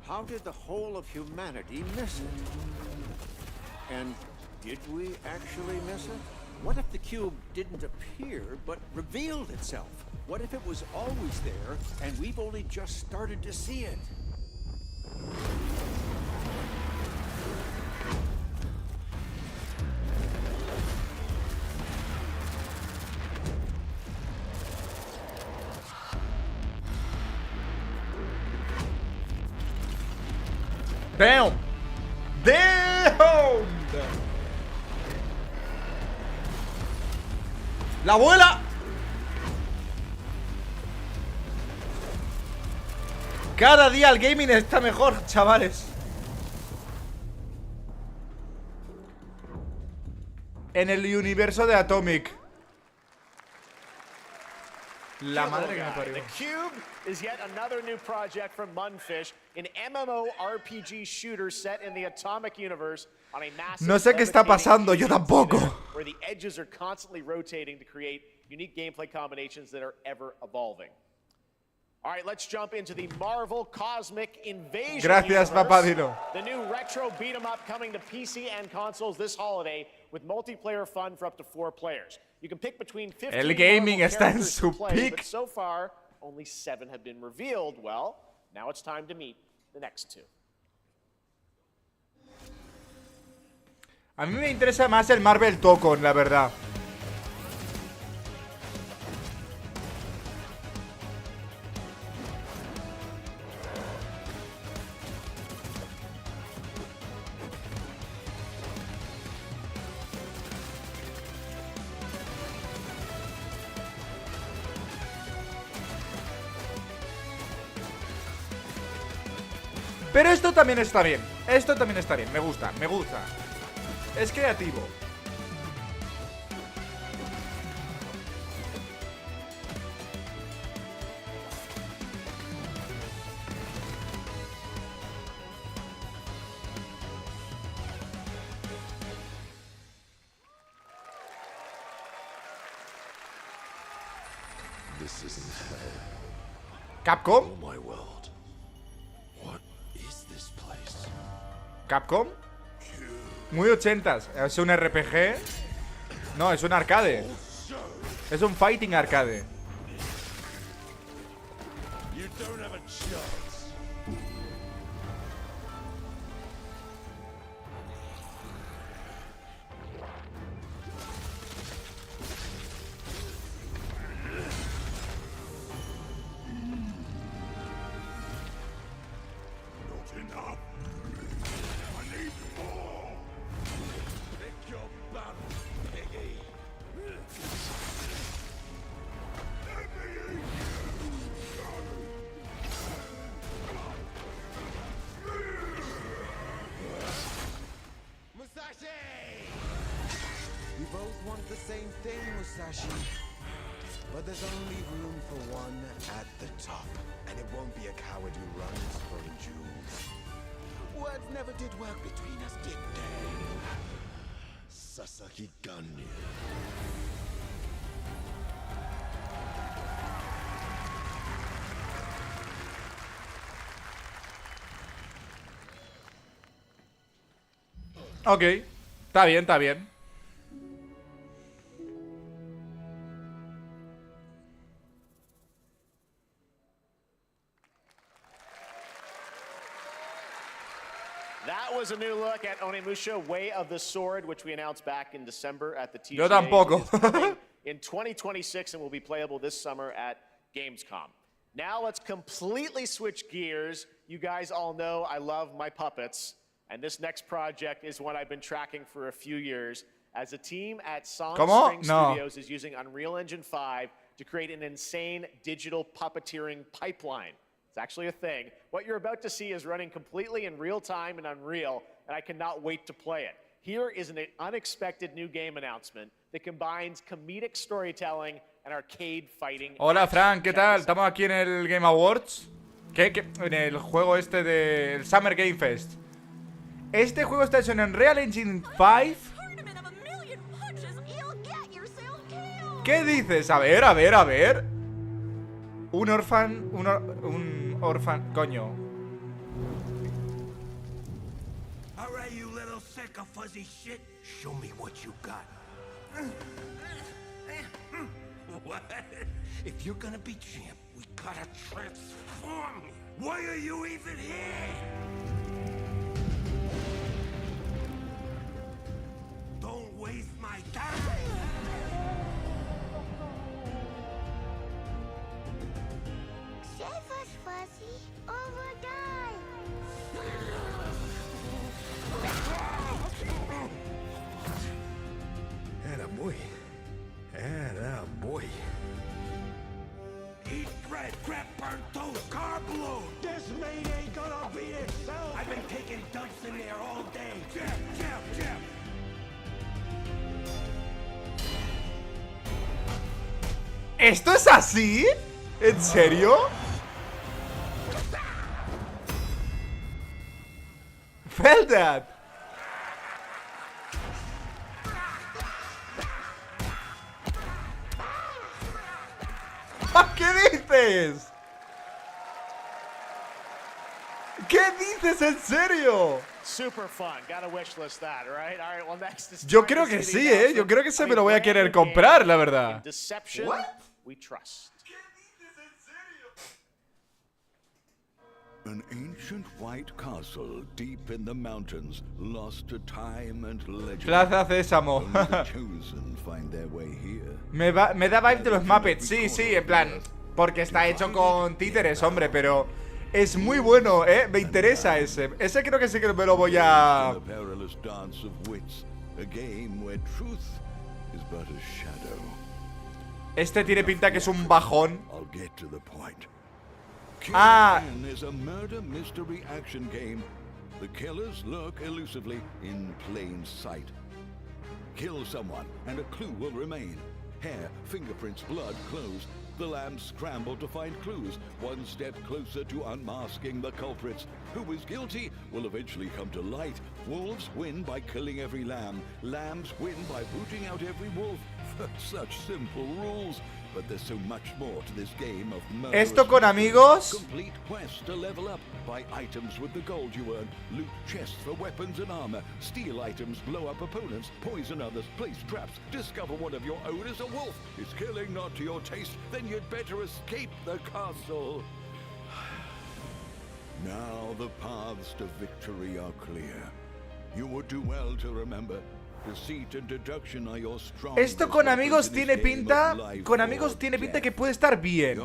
[SPEAKER 12] How did the whole of humanity miss it? And did we actually miss it? What if the cube didn't appear, but revealed itself? What if it was always there, and we've only just started to see it?
[SPEAKER 1] Damn! ¡La abuela! Cada día el gaming está mejor, chavales. En el universo de Atomic. La madre que me parió.
[SPEAKER 3] The Cube is yet another new project from Munfish, an MMORPG shooter set in the Atomic Universe on a massive
[SPEAKER 1] No sé qué está pasando, yo tampoco.
[SPEAKER 3] where the edges are constantly rotating to create unique gameplay combinations that are ever evolving. All right, let's jump into the Marvel Cosmic Invasion
[SPEAKER 1] Gracias,
[SPEAKER 3] universe.
[SPEAKER 1] Papadino.
[SPEAKER 3] The new retro beat 'em up coming to PC and consoles this holiday with multiplayer fun for up to 4 players. You can pick between 15
[SPEAKER 1] El gaming
[SPEAKER 3] Marvel
[SPEAKER 1] está en
[SPEAKER 3] characters
[SPEAKER 1] su
[SPEAKER 3] to play,
[SPEAKER 1] peak.
[SPEAKER 3] but so far only 7 have been revealed. Well, now it's time to meet the next 2.
[SPEAKER 1] A mí me interesa más el Marvel Token, la verdad. Pero esto también está bien. Esto también está bien. Me gusta, me gusta. Es creativo.
[SPEAKER 8] This isn't hell.
[SPEAKER 1] ¿Capcom?
[SPEAKER 8] Oh my world. What is this place?
[SPEAKER 1] ¿Capcom? Muy 80s. ¿Es un RPG? No, es un arcade. Es un fighting arcade.
[SPEAKER 8] You don't have a chance. Not enough. I need more. Pick your battle, piggy.
[SPEAKER 14] Musashi! We both want the same thing, Musashi. But there's only room for one at the top. And it won't be a coward who runs from jewels. Words never did work between us, did they? Sasaki Ganyu.
[SPEAKER 1] Ok. Está bien, está bien.
[SPEAKER 3] That was a new look at Onimusha Way of the Sword, which we announced back in December at the TGA.
[SPEAKER 1] Yo tampoco.
[SPEAKER 3] It is coming in 2026 and will be playable this summer at Gamescom. Now let's completely switch gears. You guys all know I love my puppets, and this next project is one I've been tracking for a few years. As a team at Song Spring Studios is using Unreal Engine 5 to create an insane digital puppeteering pipeline. It's actually a thing. What you're about to see is running completely in real time in Unreal, and I cannot wait to play it. Here is an unexpected new game announcement that combines comedic storytelling and arcade fighting.
[SPEAKER 1] Hola, Frank, ¿qué tal? Estamos aquí en el Game Awards. ¿Qué? En el juego este del Summer Game Fest. Este juego está hecho en Unreal Engine 5. ¿Qué dices? A ver, a ver, a ver. Un orfan... Un orfan... Coño.
[SPEAKER 14] Alright, you little sick of fuzzy shit. Show me what you got. What? If you're gonna be champ, we gotta transform you. Why are you even here? Don't waste my time.
[SPEAKER 13] Save us, Fuzzy, or we'll die.
[SPEAKER 14] Attaboy. Attaboy. Eat bread, grab burnt toast, carb load. This mate ain't gonna beat itself. I've been taking dumps in there all day. Jeff, Jeff, Jeff.
[SPEAKER 1] ¿Esto es así? ¿En serio? Felt that. ¿Qué dices? ¿Qué dices en serio?
[SPEAKER 3] Super fun. Gotta wishlist that, right? All right, well, next is
[SPEAKER 1] Yo creo que sí, ¿eh? Yo creo que se me lo voy a querer comprar, la verdad.
[SPEAKER 3] Deception we trust.
[SPEAKER 8] An ancient white castle deep in the mountains, lost to time and legend.
[SPEAKER 1] Plaza Sésamo.
[SPEAKER 8] Only the chosen find their way here.
[SPEAKER 1] Me da vibe de los Muppets, sí, en plan. Porque está hecho con títeres, hombre, pero es muy bueno, ¿eh? Me interesa ese. Ese creo que sí que me lo voy a...
[SPEAKER 8] The perilous dance of wits, a game where truth is but a shadow.
[SPEAKER 1] Este tiene pinta que es un bajón.
[SPEAKER 8] I'll get to the point.
[SPEAKER 1] Ah.
[SPEAKER 8] Is a murder mystery action game. The killers lurk elusively in plain sight. Kill someone and a clue will remain. Hair, fingerprints, blood, clothes. The lambs scramble to find clues, one step closer to unmasking the culprits. Who is guilty will eventually come to light. Wolves win by killing every lamb. Lambs win by rooting out every wolf. Such simple rules. But there's so much more to this game of murder.
[SPEAKER 1] Esto con amigos.
[SPEAKER 8] Complete quest to level up. Buy items with the gold you earn. Loot chests for weapons and armor. Steal items, blow up opponents, poison others, place traps. Discover one of your own is a wolf. Is killing not to your taste? Then you'd better escape the castle. Now the paths to victory are clear. You would do well to remember.
[SPEAKER 1] Esto con amigos tiene pinta. Con amigos tiene pinta que puede estar bien.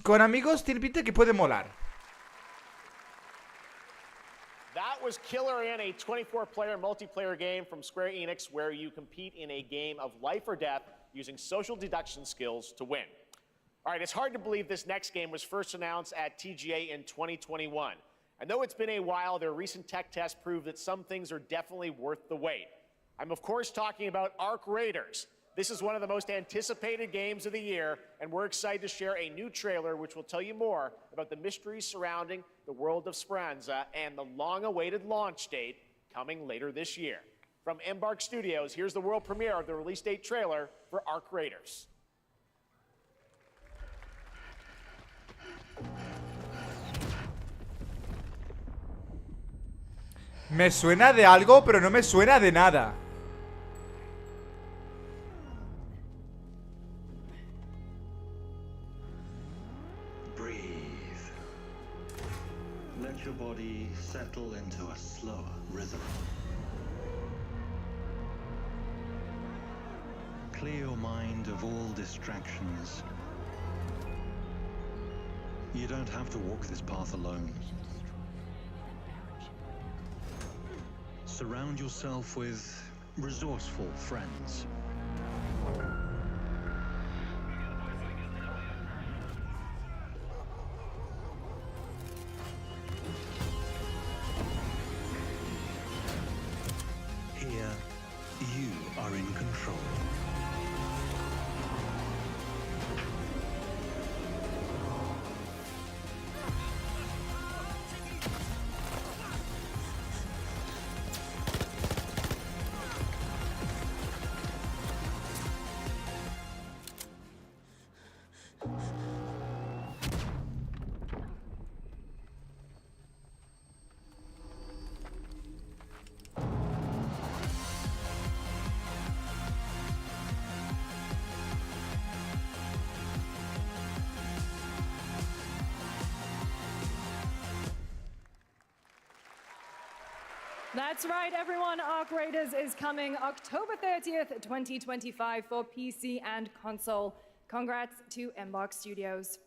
[SPEAKER 1] Con amigos tiene pinta que puede molar.
[SPEAKER 3] That was Killer in, a 24-player multiplayer game from Square Enix where you compete in a game of life or death using social deduction skills to win. All right, it's hard to believe this next game was first announced at TGA in 2021. And though it's been a while, their recent tech tests prove that some things are definitely worth the wait. I'm of course talking about Arc Raiders. This is one of the most anticipated games of the year, and we're excited to share a new trailer which will tell you more about the mysteries surrounding the world of Speranza and the long-awaited launch date coming later this year. From Embark Studios, here's the world premiere of the release date trailer for Arc Raiders.
[SPEAKER 1] Me suena de algo, pero no me suena de nada.
[SPEAKER 15] Breathe. Let your body settle into a slower rhythm. Clear your mind of all distractions. You don't have to walk this path alone. Surround yourself with resourceful friends. Here, you are in control.
[SPEAKER 9] That's right, everyone. Arc Raiders is coming October 30th, 2025 for PC and console. Congrats to Embark Studios.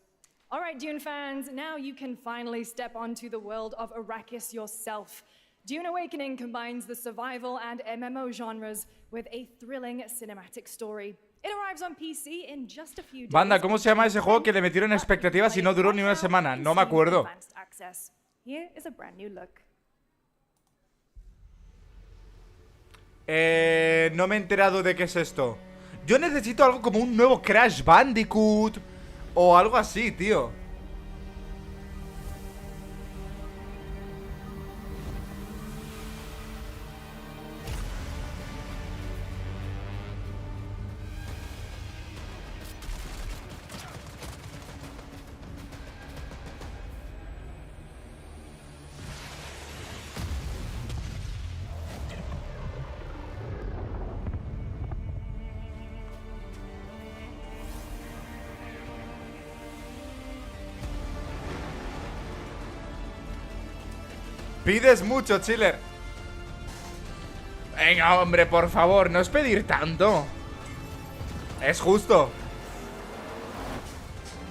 [SPEAKER 9] All right, Dune fans, now you can finally step onto the world of Arrakis yourself. Dune Awakening combines the survival and MMO genres with a thrilling cinematic story. It arrives on PC in just a few days.
[SPEAKER 1] Banda, ¿cómo se llama ese juego que le metieron expectativas y no duró ni una semana? No me acuerdo.
[SPEAKER 9] Here is a brand new look.
[SPEAKER 1] No me he enterado de qué es esto. Yo necesito algo como un nuevo Crash Bandicoot o algo así, tío. Pides mucho, Chiller. Venga, hombre, por favor, no es pedir tanto. Es justo.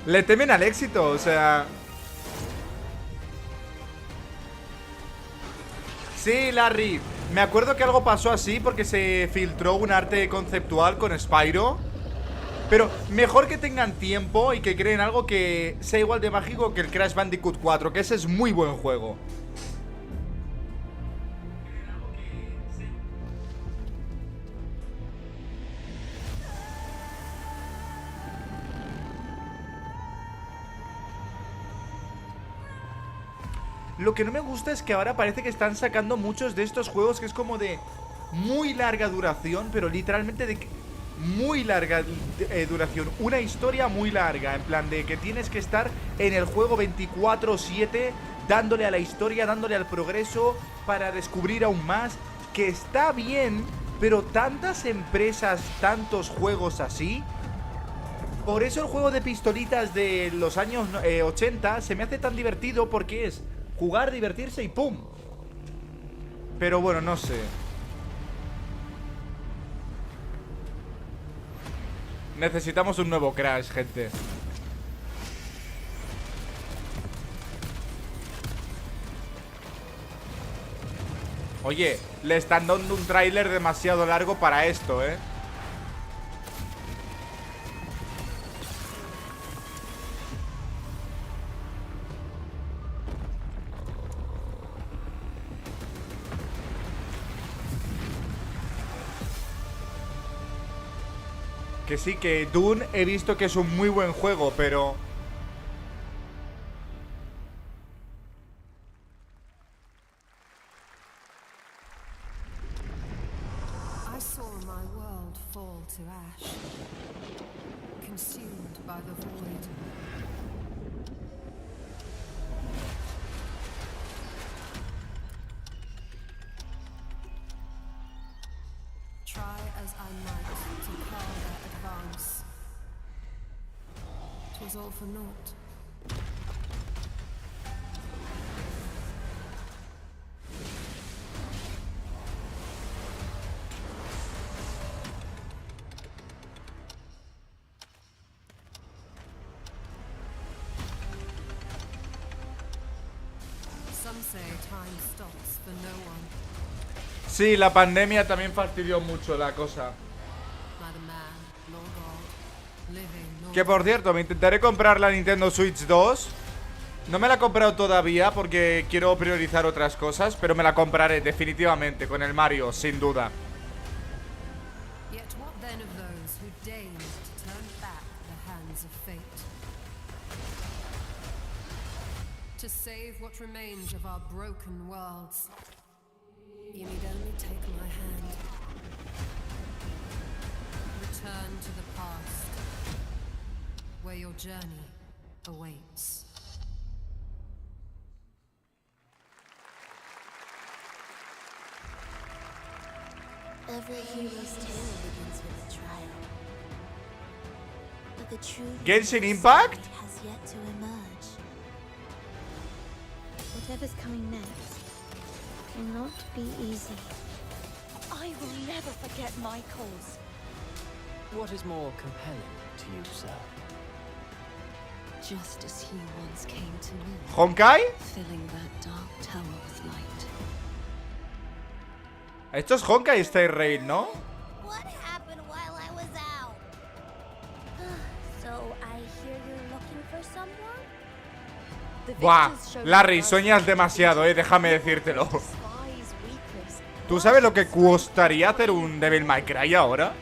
[SPEAKER 1] Le temen al éxito, o sea... Sí, Larry. Me acuerdo que algo pasó así porque se filtró un arte conceptual con Spyro. Pero mejor que tengan tiempo y que creen algo que sea igual de mágico que el Crash Bandicoot 4, que ese es muy buen juego. Lo que no me gusta es que ahora parece que están sacando muchos de estos juegos que es como de muy larga duración, pero literalmente de muy larga duración. Una historia muy larga, en plan de que tienes que estar en el juego 24/7 dándole a la historia, dándole al progreso para descubrir aún más. Que está bien, pero tantas empresas, tantos juegos así... Por eso el juego de pistolitas de los años 80 se me hace tan divertido porque es... jugar, divertirse y ¡pum! Pero bueno, no sé. Necesitamos un nuevo Crash, gente. Oye, le están dando un tráiler demasiado largo para esto, ¿eh? Que sí, que Dune he visto que es un muy buen juego, pero...
[SPEAKER 16] I saw my world fall to ash, consumed by the void. Try as I might to curl their advance. 'Twas all for naught. Some say time stops for no one.
[SPEAKER 1] Sí, la pandemia también fastidió mucho la cosa. Que por cierto, me intentaré comprar la Nintendo Switch 2. No me la he comprado todavía porque quiero priorizar otras cosas, pero me la compraré definitivamente con el Mario, sin duda.
[SPEAKER 16] Yet what then of those who deigned to turn back the hands of fate? To save what remains of our broken worlds, you need only take my hand. Return to the past, where your journey awaits.
[SPEAKER 13] Every hero's tale begins with a trial. But the true
[SPEAKER 1] Genshin Impact?
[SPEAKER 13] has yet to emerge. Whatever's coming next cannot be easy.
[SPEAKER 17] I will never forget my cause.
[SPEAKER 18] What is more compelling to you, sir?
[SPEAKER 17] Just as he once came to me.
[SPEAKER 1] ¿Honkai?
[SPEAKER 17] Filling that dark tower with light.
[SPEAKER 1] Esto es Honkai Star Rail, ¿no?
[SPEAKER 13] What happened while I was out? So I hear you're looking for someone?
[SPEAKER 1] Buah, Larry, sueñas demasiado, déjame decírtelo. ¿Tú sabes lo que costaría hacer un Devil May Cry ahora?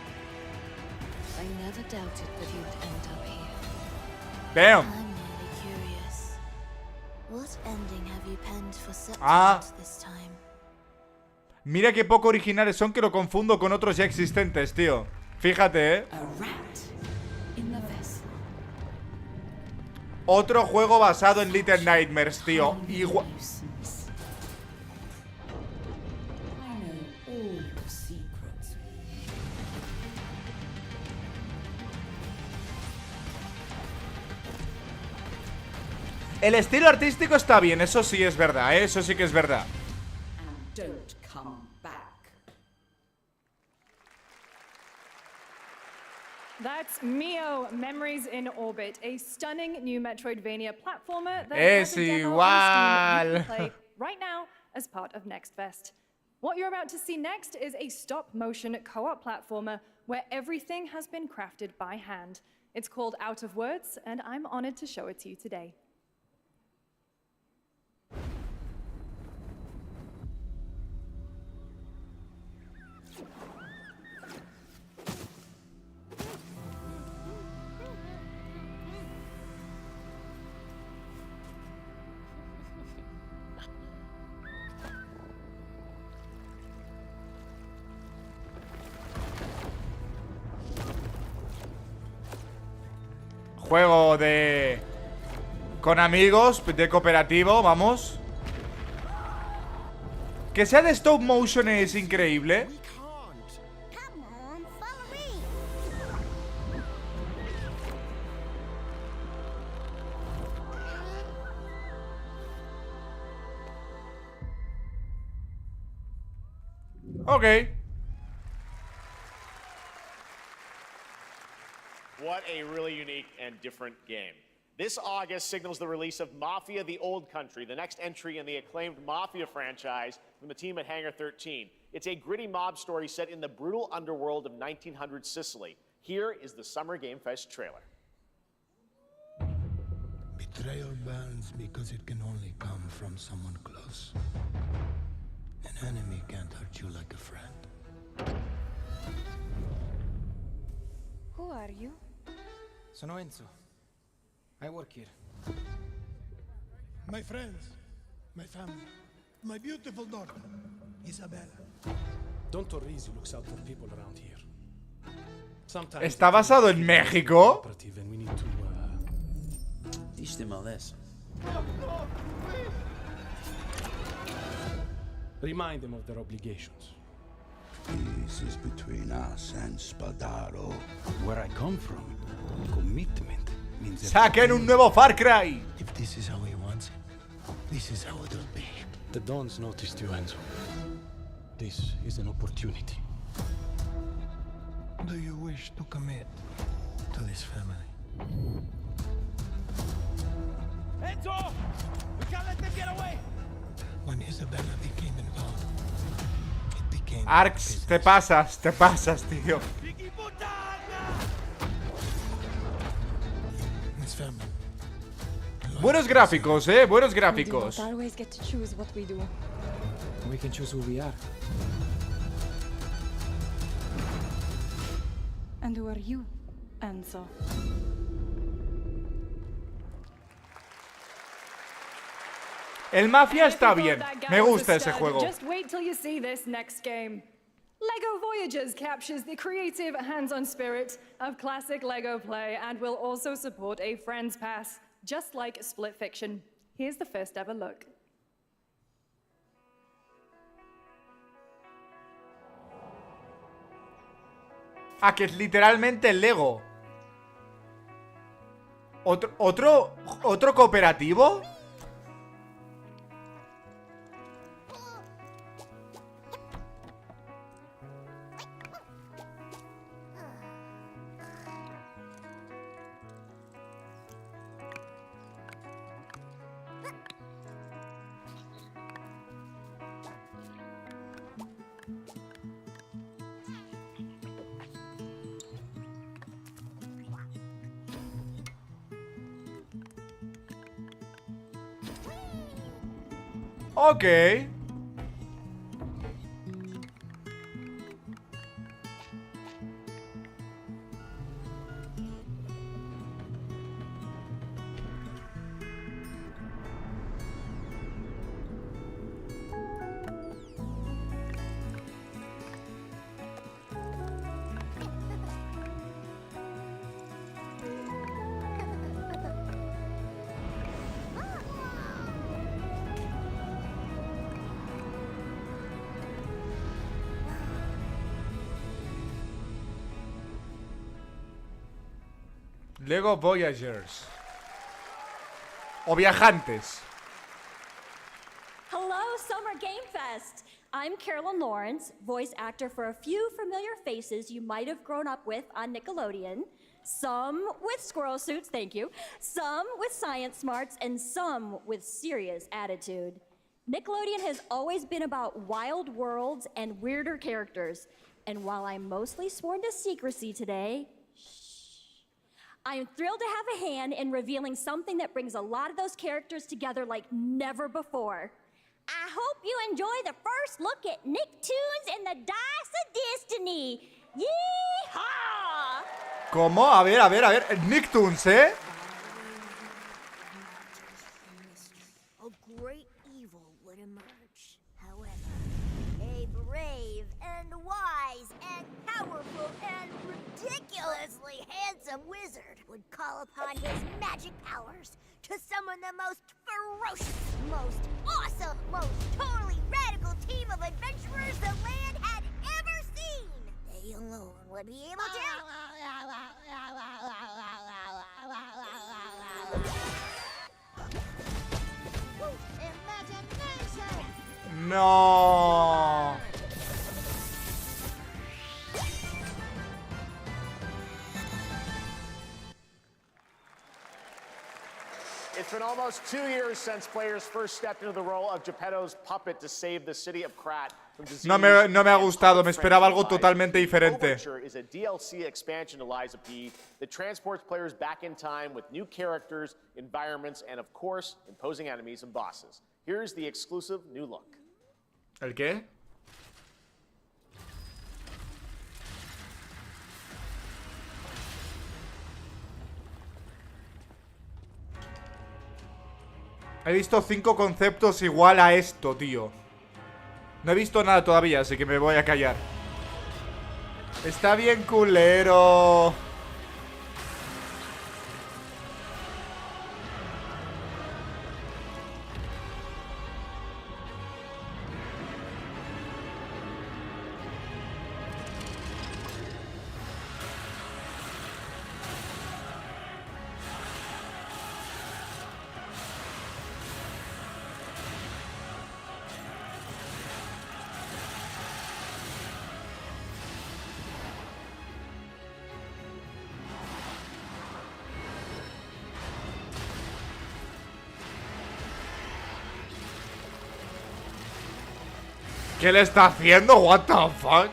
[SPEAKER 1] Damn. Ah. Mira qué poco originales son, que lo confundo con otros ya existentes, tío. Fíjate, Otro juego basado en Little Nightmares, tío. Igual. El estilo artístico está bien, eso sí es verdad, eso sí que es verdad.
[SPEAKER 9] That's Mio, Memories in Orbit, a stunning new Metroidvania platformer that
[SPEAKER 1] Es
[SPEAKER 9] has a demo on Steam you
[SPEAKER 1] igual.
[SPEAKER 9] can play right now as part of Next Fest. What you're about to see next is a stop-motion co-op platformer where everything has been crafted by hand. It's called Out of Words, and I'm honored to show it to you today.
[SPEAKER 1] Juego de... con amigos, de cooperativo, vamos. Que sea de stop motion es increíble. Ok.
[SPEAKER 3] What a really unique and different game. This August signals the release of Mafia: The Old Country, the next entry in the acclaimed Mafia franchise from the team at Hangar 13. It's a gritty mob story set in the brutal underworld of 1900 Sicily. Here is the Summer Game Fest trailer.
[SPEAKER 19] Betrayal burns because it can only come from someone close. An enemy can't hurt you like a friend.
[SPEAKER 20] Who are you?
[SPEAKER 21] Sono Enzo. I work here.
[SPEAKER 19] My friends, my family, my beautiful daughter, Isabella.
[SPEAKER 21] Don Torrisi looks out for people around here. Sometimes
[SPEAKER 1] ¿Está basado en México?
[SPEAKER 21] and we need to teach them a lesson. Remind them of their obligations.
[SPEAKER 22] This is between us and Spadaro.
[SPEAKER 21] Where I come from, commitment means
[SPEAKER 1] ¡Saquen un nuevo Far Cry!
[SPEAKER 19] If this is how he wants it, this is how it'll be.
[SPEAKER 21] The Dons noticed you, Enzo. This is an opportunity.
[SPEAKER 19] Do you wish to commit to this family?
[SPEAKER 2] Enzo! We can't let them get away!
[SPEAKER 19] When Isabella became involved, it became
[SPEAKER 1] Arx, te pasas, tío.
[SPEAKER 19] Miss family.
[SPEAKER 1] Buenos gráficos, buenos gráficos.
[SPEAKER 20] We do not always get to choose what we do.
[SPEAKER 21] We can choose who we are.
[SPEAKER 20] And who are you, Enzo?
[SPEAKER 1] El Mafia está bien. Me gusta ese juego.
[SPEAKER 9] Just wait till you see this next game. LEGO Voyagers captures the creative, hands-on spirit of classic LEGO play and will also support a Friends Pass, just like Split Fiction. Here's the first ever look.
[SPEAKER 1] Ah, que es literalmente el Lego. ¿Otro cooperativo? Ok. Lego Voyagers. O viajantes.
[SPEAKER 4] Hello, Summer Game Fest. I'm Carolyn Lawrence, voice actor for a few familiar faces you might have grown up with on Nickelodeon. Some with squirrel suits, thank you. Some with science smarts, and some with serious attitude. Nickelodeon has always been about wild worlds and weirder characters. And while I'm mostly sworn to secrecy today, I'm thrilled to have a hand in revealing something that brings a lot of those characters together like never before. I hope you enjoy the first look at Nicktoons and the Dice of Destiny. Yeehaw!
[SPEAKER 1] ¿Cómo? A ver. Nicktoons, ¿eh?
[SPEAKER 13] A great evil would emerge. However, a brave and wise and powerful and ridiculously handsome wizard would call upon his magic powers to summon the most ferocious, most awesome, most totally radical team of adventurers the land had ever seen. They alone would be able to... Imagination!
[SPEAKER 1] No.
[SPEAKER 3] It's been almost 2 years since players first stepped into the role of Geppetto's puppet to save the city of Krat from disease.
[SPEAKER 1] No me ha gustado, me esperaba algo totalmente diferente.
[SPEAKER 3] Overture is a DLC expansion to Lies of P that transports players back in time with new characters, environments, and of course, imposing enemies and bosses. Here's the exclusive new look.
[SPEAKER 1] ¿El qué? He visto 5 conceptos igual a esto, tío. No he visto nada todavía, así que me voy a callar. Está bien culero. ¿Qué le está haciendo? What the fuck?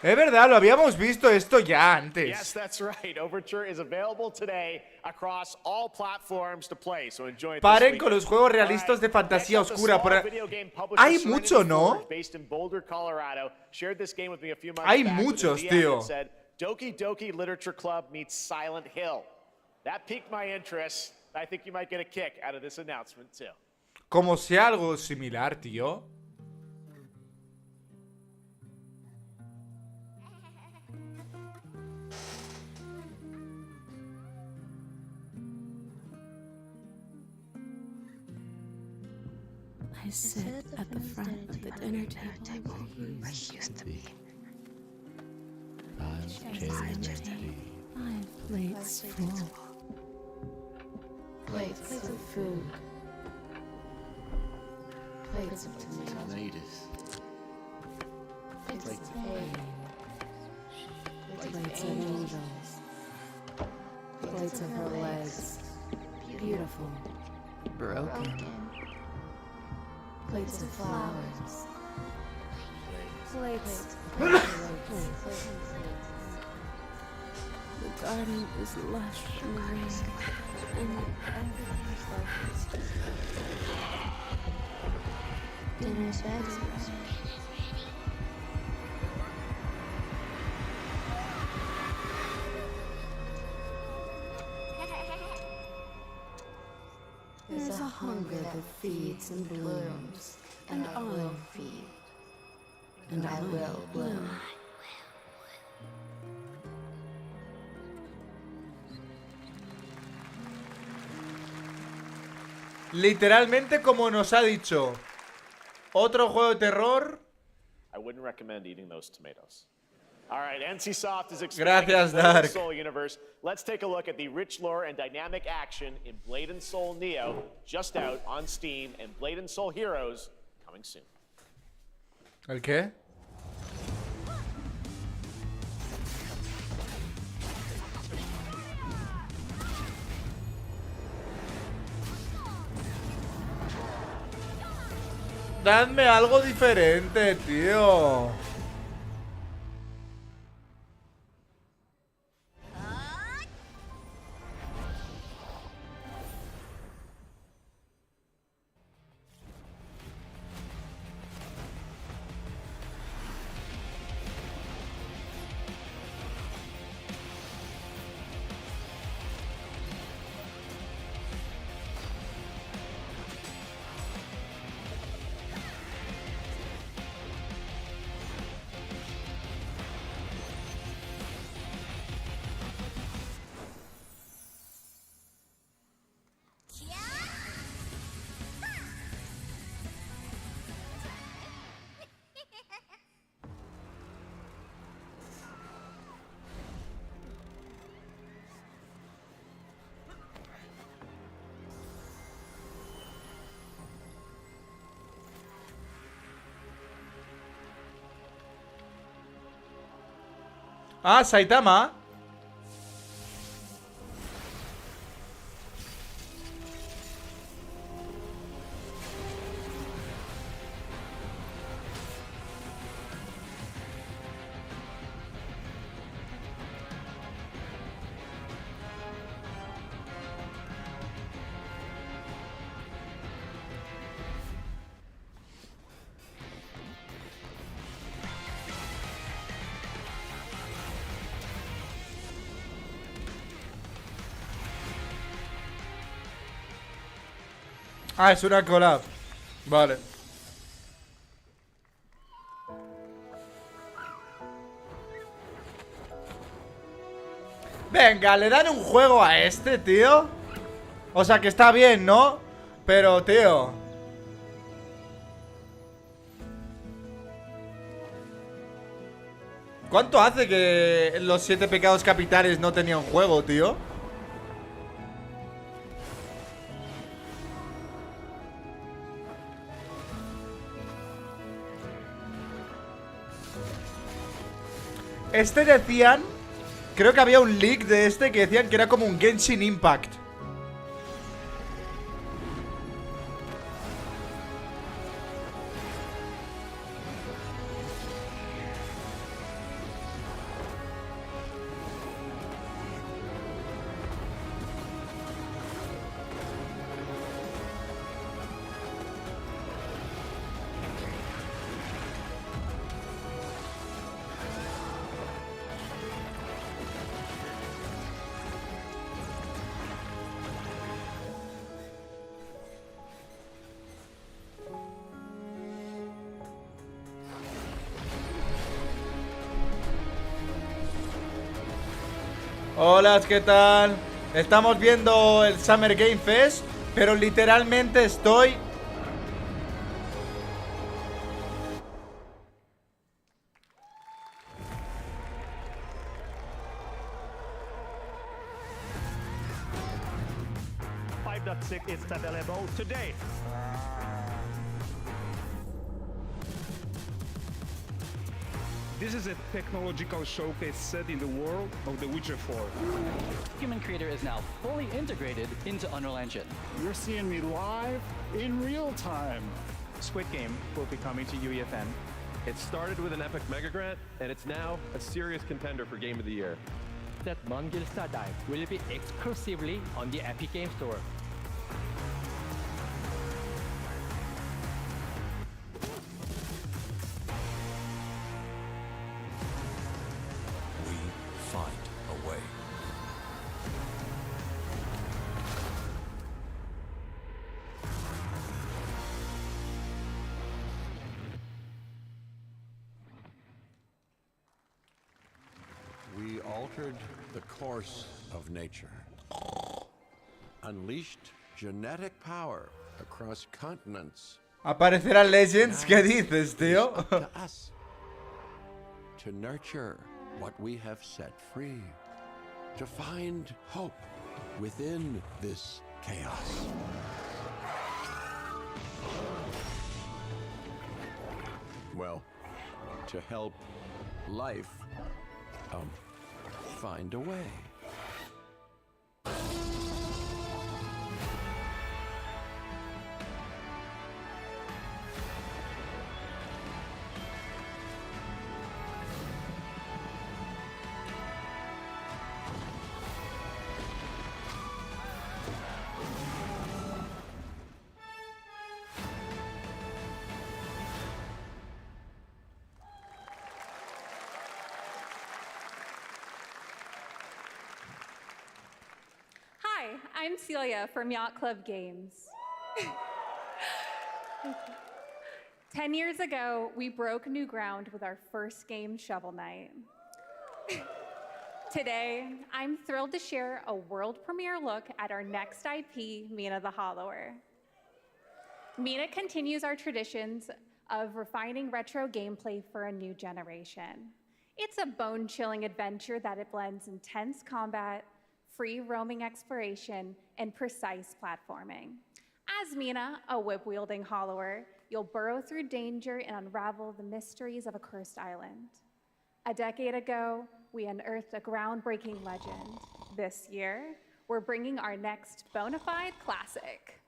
[SPEAKER 1] Es verdad, lo habíamos visto esto ya antes.
[SPEAKER 3] Yes, that's right. Overture is available today across all platforms to play. So enjoy it.
[SPEAKER 1] Paren con los juegos realistas de fantasía oscura. Hay mucho, ¿no? Hay muchos, tío.
[SPEAKER 3] Doki Doki Literature Club meets Silent Hill. That piqued my interest. I think you might get a kick out of this announcement too.
[SPEAKER 1] Como sea algo similar, tío.
[SPEAKER 7] I sit at the front of the dinner table where he used to be. My plate's full. Plates of food. Plates of tomatoes. Plates of hay. Plates of angels. Plates of her legs. Beautiful. Broken. Plates of flowers. Plates. The garden is lush and green, and everything's focused. Dinner's ready. There's a hunger that feeds and blooms, and I will feed, and I will bloom.
[SPEAKER 1] Literalmente como nos ha dicho. Otro juego de terror.
[SPEAKER 3] I wouldn't recommend eating those tomatoes. All right, NCSoft is
[SPEAKER 1] Gracias,
[SPEAKER 3] expanding the Blade
[SPEAKER 1] Dark.
[SPEAKER 3] and Soul universe. Let's take a look at the rich lore and dynamic action in Blade and Soul Neo, just out on Steam, and Blade and Soul Heroes coming soon.
[SPEAKER 1] ¿El qué? Dadme algo diferente, tío. Ah, Saitama. Ah, es una collab. Vale. Venga, le dan un juego a este, tío. O sea que está bien, ¿no? Pero, tío, ¿cuánto hace que los 7 pecados capitales no tenían juego, tío? Este decían, creo que había un leak de este que decían que era como un Genshin Impact. Hola, ¿qué tal? Estamos viendo el Summer Game Fest, pero literalmente estoy...
[SPEAKER 5] is available today.
[SPEAKER 6] This is a technological showcase set in the world of The Witcher 4.
[SPEAKER 23] Human Creator is now fully integrated into Unreal Engine.
[SPEAKER 5] You're seeing me live in real time.
[SPEAKER 24] Squid Game will be coming to UEFN.
[SPEAKER 25] It started with an epic mega grant, and it's now a serious contender for Game of the Year.
[SPEAKER 24] That Mongil Star Dive will be exclusively on the Epic Game Store.
[SPEAKER 8] altered the course of nature, unleashed genetic power across continents.
[SPEAKER 1] Aparecerán Legends, ¿qué dices, tío?
[SPEAKER 8] To us to nurture what we have set free, to find hope within this chaos. Well, to help life find a way.
[SPEAKER 10] Hi, I'm Celia from Yacht Club Games. 10 years ago, we broke new ground with our first game, Shovel Knight. Today, I'm thrilled to share a world premiere look at our next IP, Mina the Hollower. Mina continues our traditions of refining retro gameplay for a new generation. It's a bone-chilling adventure that it blends intense combat, free roaming exploration, and precise platforming. As Mina, a whip-wielding hollower, you'll burrow through danger and unravel the mysteries of a cursed island. A decade ago, we unearthed a groundbreaking legend. This year, we're bringing our next bona fide classic.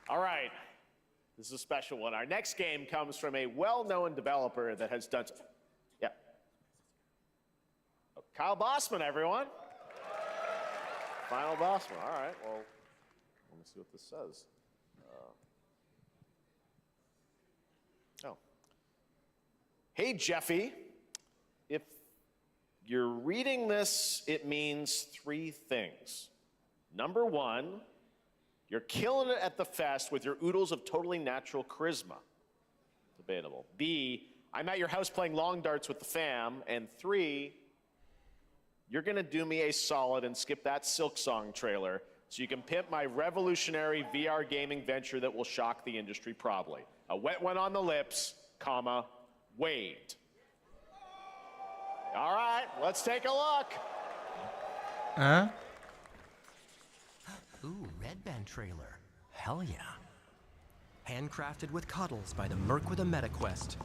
[SPEAKER 3] All right, this is a special one. Our next game comes from a well-known developer that has done. Yeah. Oh, Kyle Bossman, everyone. Final Bossman. All right. Well, let me see what this says. Oh. Hey, Jeffy. If you're reading this, it means three things. Number one, you're killing it at the fest with your oodles of totally natural charisma. Debatable. B, I'm at your house playing long darts with the fam. And 3, you're gonna do me a solid and skip that Silk Song trailer so you can pimp my revolutionary VR gaming venture that will shock the industry probably. A wet one on the lips, comma, Wade. All right, let's take a look.
[SPEAKER 1] Huh?
[SPEAKER 11] Ooh, Red Band trailer. Hell yeah. Handcrafted with cuddles by the Merc with a MetaQuest.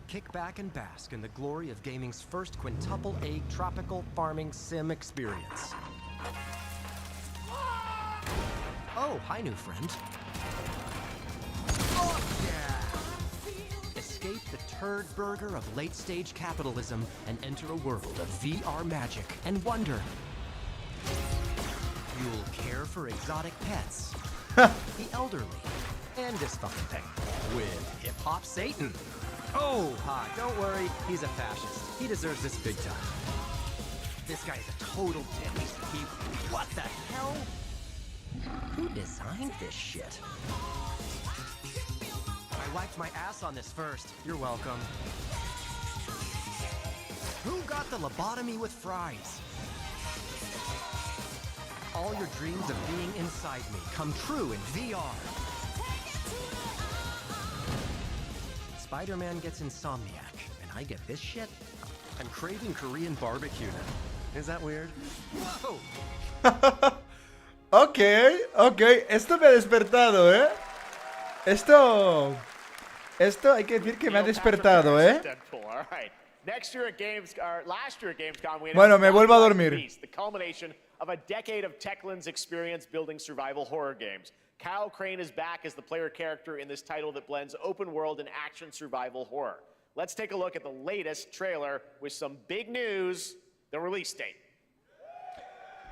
[SPEAKER 11] Kick back and bask in the glory of gaming's first quintuple A tropical farming sim experience. Oh, hi, new friend. Oh, yeah! Escape the turd burger of late-stage capitalism and enter a world of VR magic and wonder. You'll care for exotic pets, the elderly, and this fucking thing with hip-hop Satan. Oh, hi, don't worry, he's a fascist. He deserves this big time. This guy's a total dick. What the hell? Who designed this shit? I wiped my ass on this first. You're welcome. Who got the lobotomy with fries? All your dreams of being inside me come true in VR. Spider-Man gets Insomniac, and I get this shit? I'm craving Korean barbecue now. Is that weird? Whoa!
[SPEAKER 1] Ok, ok. Esto me ha despertado, ¿eh? Esto Esto hay que decir que me ha despertado, ¿eh?
[SPEAKER 3] Deadpool. All right. Next year at last year at Gamescom, we
[SPEAKER 1] Bueno, me
[SPEAKER 3] announced
[SPEAKER 1] vuelvo a
[SPEAKER 3] Dragon Ball
[SPEAKER 1] dormir.
[SPEAKER 3] Beast, the culmination of a decade of Techland's experience building survival horror games. Kyle Crane is back as the player character in this title that blends open world and action survival horror. Let's take a look at the latest trailer with some big news, the release date.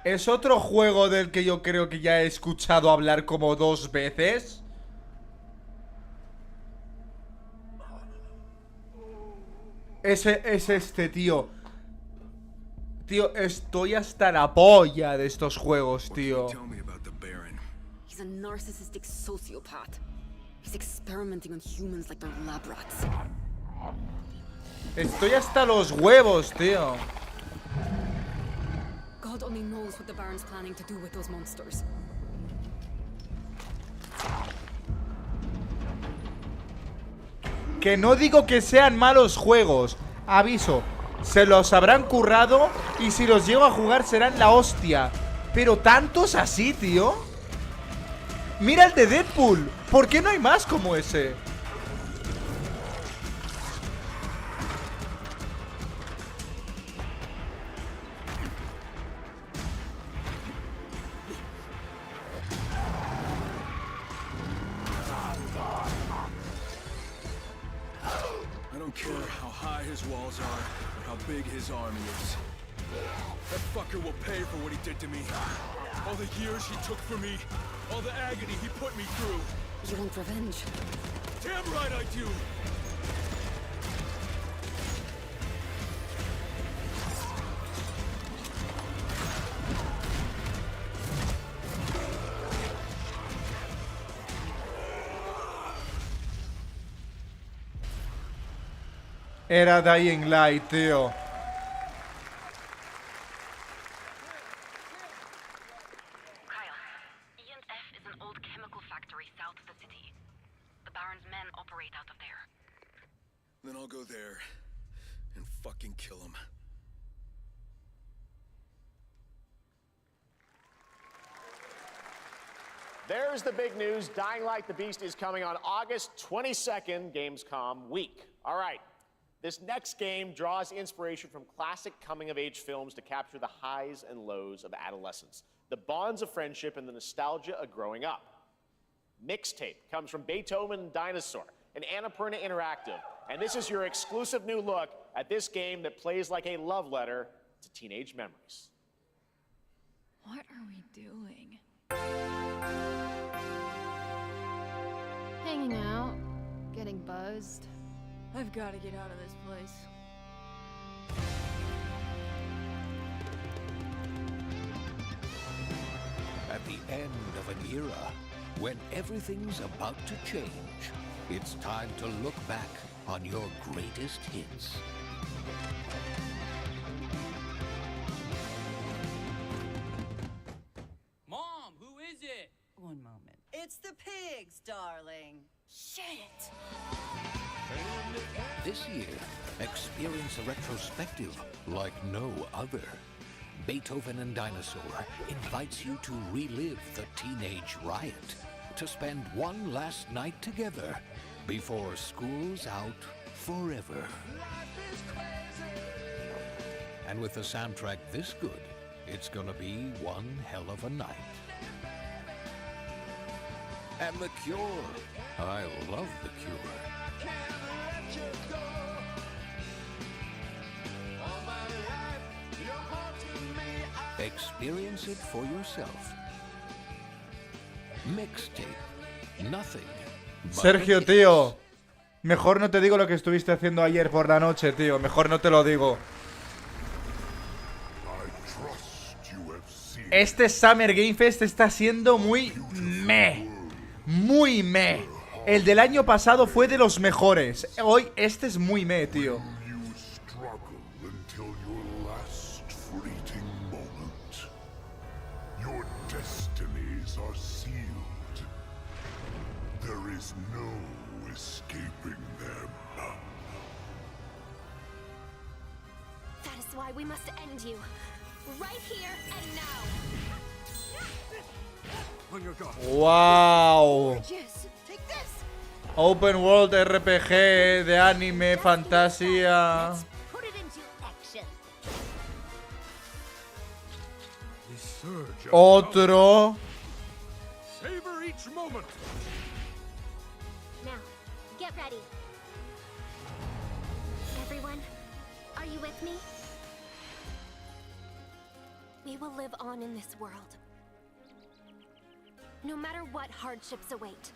[SPEAKER 1] Es otro juego del que yo creo que ya he escuchado hablar como 2 veces. Es este, tío. Tío, estoy hasta la polla de estos juegos, tío.
[SPEAKER 12] He's a narcissistic sociopath. He's experimenting on humans like they're lab rats.
[SPEAKER 1] Estoy hasta los huevos, tío.
[SPEAKER 12] God only knows what the Baron's planning to do with those monsters.
[SPEAKER 1] Que no digo que sean malos juegos. Aviso, se los habrán currado y si los llego a jugar serán la hostia. Pero tantos así, tío. Mira el de Deadpool. ¿Por qué no hay más como ese?
[SPEAKER 14] I don't care how high his walls are or how big his army is. That fucker will pay for what he did to me. All the years he took from me. All the agony he put me through.
[SPEAKER 12] You want revenge?
[SPEAKER 14] Damn right I do!
[SPEAKER 1] Era Dying Light, tío.
[SPEAKER 14] Then I'll go there and fucking kill him.
[SPEAKER 3] There's the big news. Dying Light the Beast is coming on August 22nd, Gamescom week. All right. This next game draws inspiration from classic coming-of-age films to capture the highs and lows of adolescence, the bonds of friendship, and the nostalgia of growing up. Mixtape comes from Beethoven and Dinosaur, an Annapurna Interactive, and this is your exclusive new look at this game that plays like a love letter to teenage memories.
[SPEAKER 20] What are we doing?
[SPEAKER 15] Hanging out, getting buzzed.
[SPEAKER 20] I've got to get out of this place.
[SPEAKER 16] At the end of an era, when everything's about to change, it's time to look back on your greatest hits.
[SPEAKER 18] Mom, who is it?
[SPEAKER 26] One moment. It's the pigs, darling.
[SPEAKER 18] Shit!
[SPEAKER 16] This year, experience a retrospective like no other. Beethoven and Dinosaur invites you to relive the teenage riot, to spend one last night together before school's out forever. And with a soundtrack this good, it's gonna be one hell of a night. And The Cure. I love The Cure. Experience it for yourself. Mixtape. Nothing.
[SPEAKER 1] Sergio, tío. Mejor no te digo lo que estuviste haciendo ayer por la noche, tío. Mejor no te lo digo. Este Summer Game Fest está siendo muy meh. Muy meh. El del año pasado fue de los mejores. Hoy este es muy meh, tío.
[SPEAKER 13] Why we must end you. Right here and now.
[SPEAKER 1] Wow.
[SPEAKER 13] Yes, take this.
[SPEAKER 1] Open World RPG de anime, fantasía.
[SPEAKER 13] Put it into action.
[SPEAKER 14] The surge of
[SPEAKER 1] Otro.
[SPEAKER 14] savor each moment.
[SPEAKER 13] Now, get ready. Everyone, are you with me? We will live on in this world. No matter what hardships await.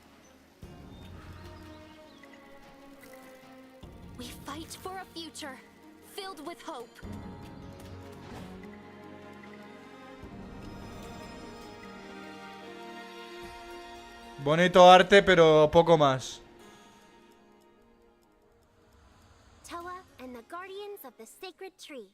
[SPEAKER 13] We fight for a future filled with hope.
[SPEAKER 1] Bonito arte, pero poco más.
[SPEAKER 13] Toa and the Guardians of the Sacred Tree.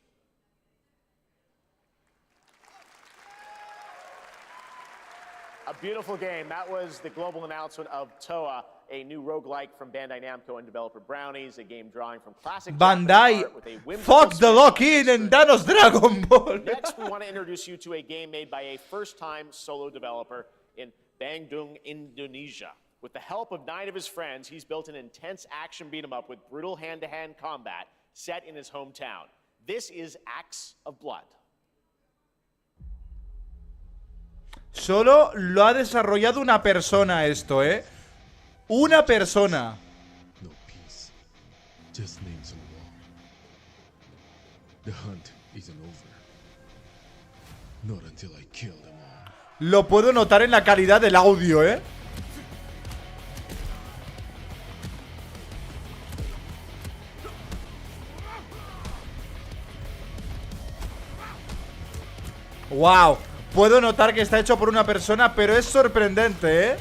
[SPEAKER 3] A beautiful game. That was the global announcement of Toa, a new roguelike from Bandai Namco and developer Brownies, a game drawing from classic
[SPEAKER 1] Bandai,
[SPEAKER 3] Japanese art with a whimsical
[SPEAKER 1] fuck the
[SPEAKER 3] spin
[SPEAKER 1] lock
[SPEAKER 3] on
[SPEAKER 1] in
[SPEAKER 3] history.
[SPEAKER 1] and danos Dragon Ball.
[SPEAKER 3] Next, we want to introduce you to a game made by a first-time solo developer in Bandung, Indonesia. With the help of 9 of his friends, he's built an intense action beat-em-up with brutal hand-to-hand combat set in his hometown. This is Acts of Blood.
[SPEAKER 1] Solo lo ha desarrollado una persona esto, ¿eh? Una persona.
[SPEAKER 14] No peace, just names on the wall. The hunt isn't over. Not until I kill them all.
[SPEAKER 1] Lo puedo notar en la calidad del audio, ¿eh? Wow. Puedo notar que está hecho por una persona, pero es sorprendente, ¿eh?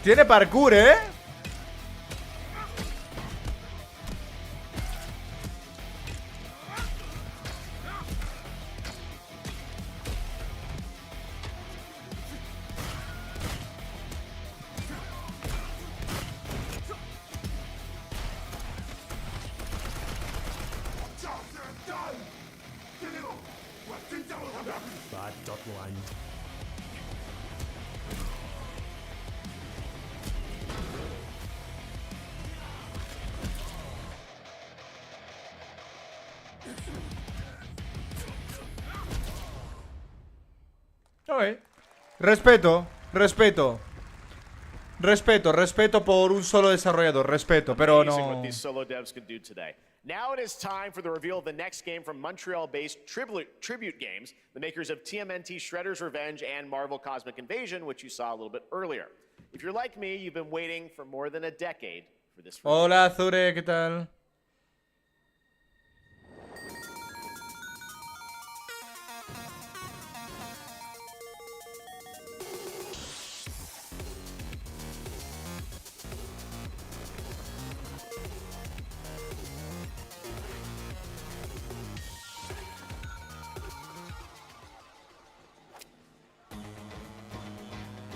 [SPEAKER 1] Tiene parkour, ¿eh? Ok. Respeto, respeto. Respeto, respeto por un solo desarrollador. Respeto, pero
[SPEAKER 3] Amazing
[SPEAKER 1] no.
[SPEAKER 3] what these solo devs can do today. Now it is time for the reveal of the next game from Montreal-based Tribute Games, the makers of TMNT Shredder's Revenge and Marvel Cosmic Invasion, which you saw a little bit earlier. If you're like me, you've been waiting for more than a decade for this reveal.
[SPEAKER 1] Hola, Azure, ¿qué tal?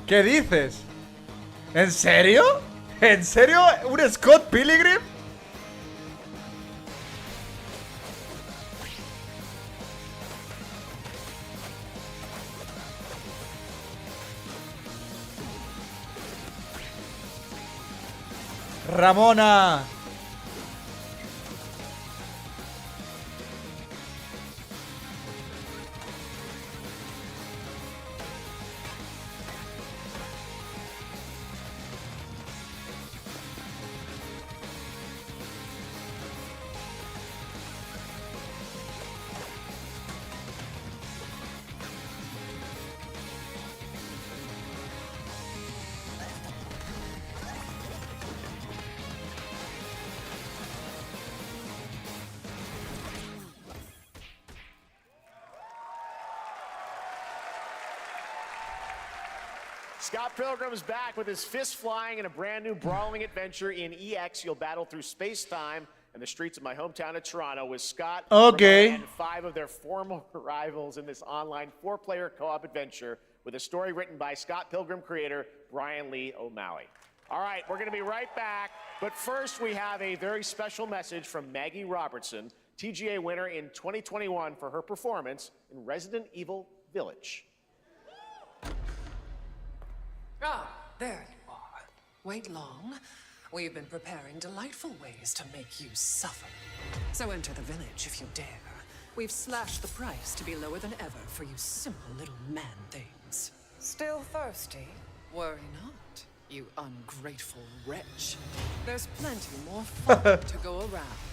[SPEAKER 1] ¿Qué dices? ¿En serio? ¿En serio? ¿Un Scott Pilgrim? Ramona.
[SPEAKER 3] Scott Pilgrim's back with his fist flying in a brand new brawling adventure in EX. You'll battle through space-time and the streets of my hometown of Toronto with Scott
[SPEAKER 1] Okay.
[SPEAKER 3] and 5 of their former rivals in this online 4-player co-op adventure with a story written by Scott Pilgrim creator Brian Lee O'Malley. All right, we're going to be right back, but first we have a very special message from Maggie Robertson, TGA winner in 2021 for her performance in Resident Evil Village.
[SPEAKER 2] Ah, there you are. Wait long. We've been preparing delightful ways to make you suffer. So enter the village if you dare. We've slashed the price to be lower than ever for you simple little man things. Still thirsty? Worry not, you ungrateful wretch. There's plenty more fun to go around.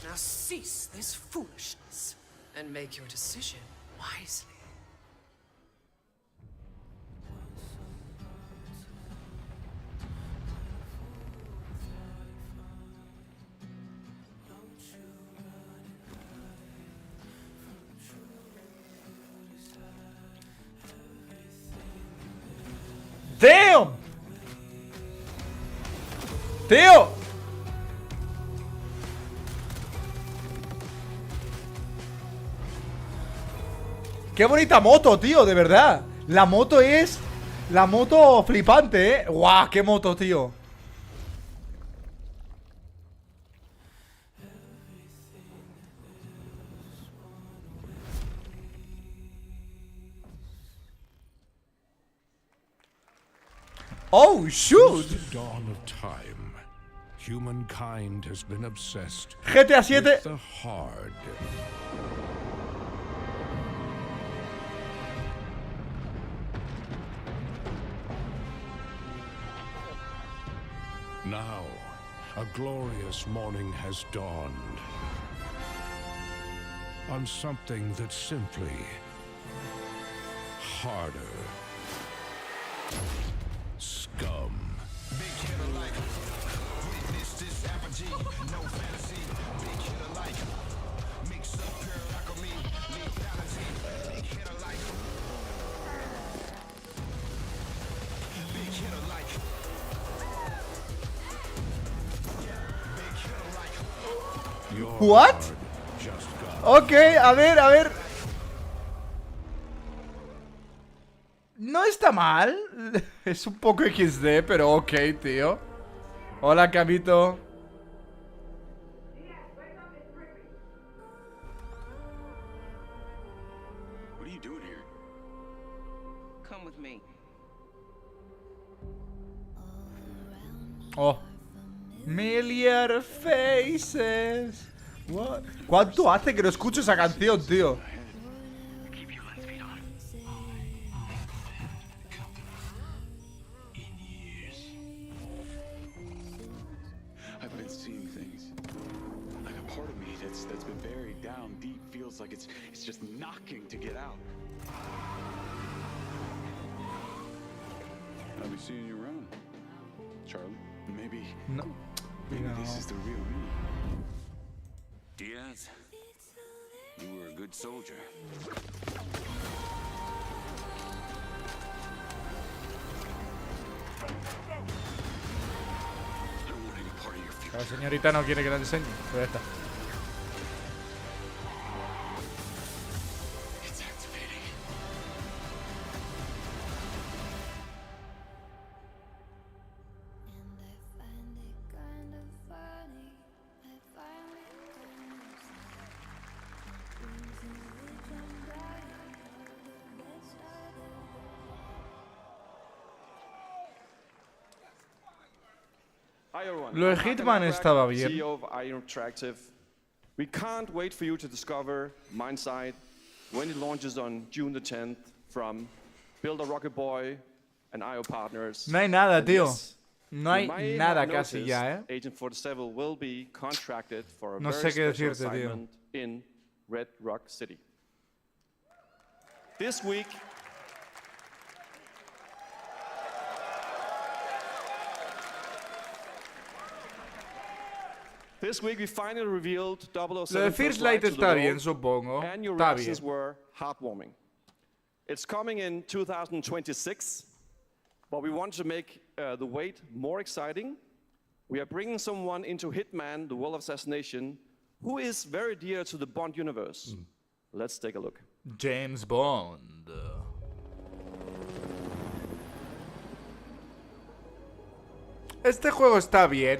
[SPEAKER 2] Now cease this foolishness and make your decision wisely.
[SPEAKER 1] ¡Damn! ¡Tío! ¡Qué bonita moto, tío! De verdad. La moto es... La moto flipante, ¿eh? ¡Guau! ¡Qué moto, tío! Oh, shoot!
[SPEAKER 9] Since the dawn of time, humankind has been obsessed
[SPEAKER 1] GTA 7
[SPEAKER 9] with the hard. Now, a glorious morning has dawned on something that's simply harder. Scum. Big hitter like witness this apogee, no fantasy. Big hitter like mix up pure alchemy, lethality. Big hitter like big hitter like big hitter like.
[SPEAKER 1] What? Ok, a ver. No está mal. Es un poco XD, pero ok, tío. Hola, Camito.
[SPEAKER 17] What are you doing here? Come with me.
[SPEAKER 1] Oh. Familiar faces. What? ¿Cuánto hace que no escucho esa canción, tío?
[SPEAKER 17] I've been seeing things. Like a part of me that's been buried down deep feels like it's just knocking to get out. I'll be seeing you around, Charlie. Maybe this is the real me.
[SPEAKER 19] Diaz, you were a good soldier.
[SPEAKER 1] La señorita no quiere que la enseñe, pero ya está. Lo de Hitman estaba bien.
[SPEAKER 21] CEO of Interactive. We can't wait for you to discover Mindside when it launches on June the 10th from Build a Rocket Boy and IO Partners.
[SPEAKER 1] No hay nada, tío.
[SPEAKER 21] Yes,
[SPEAKER 1] No hay nada casi ya, ¿eh?
[SPEAKER 21] Agent 47 will be contracted for a
[SPEAKER 1] No
[SPEAKER 21] very
[SPEAKER 1] sé qué
[SPEAKER 21] special
[SPEAKER 1] decirte, tío.
[SPEAKER 21] assignment in Red Rock City. This week, we finally revealed 007
[SPEAKER 1] Lo de First
[SPEAKER 21] First
[SPEAKER 1] Light
[SPEAKER 21] Light to the
[SPEAKER 1] está
[SPEAKER 21] world,
[SPEAKER 1] bien, supongo.
[SPEAKER 21] and your
[SPEAKER 1] Está
[SPEAKER 21] reactions
[SPEAKER 1] bien.
[SPEAKER 21] were heartwarming. It's coming in 2026, but we want to make the wait more exciting. We are bringing someone into Hitman, the World of Assassination, who is very dear to the Bond universe. Let's take a look.
[SPEAKER 1] James Bond. Este juego está bien.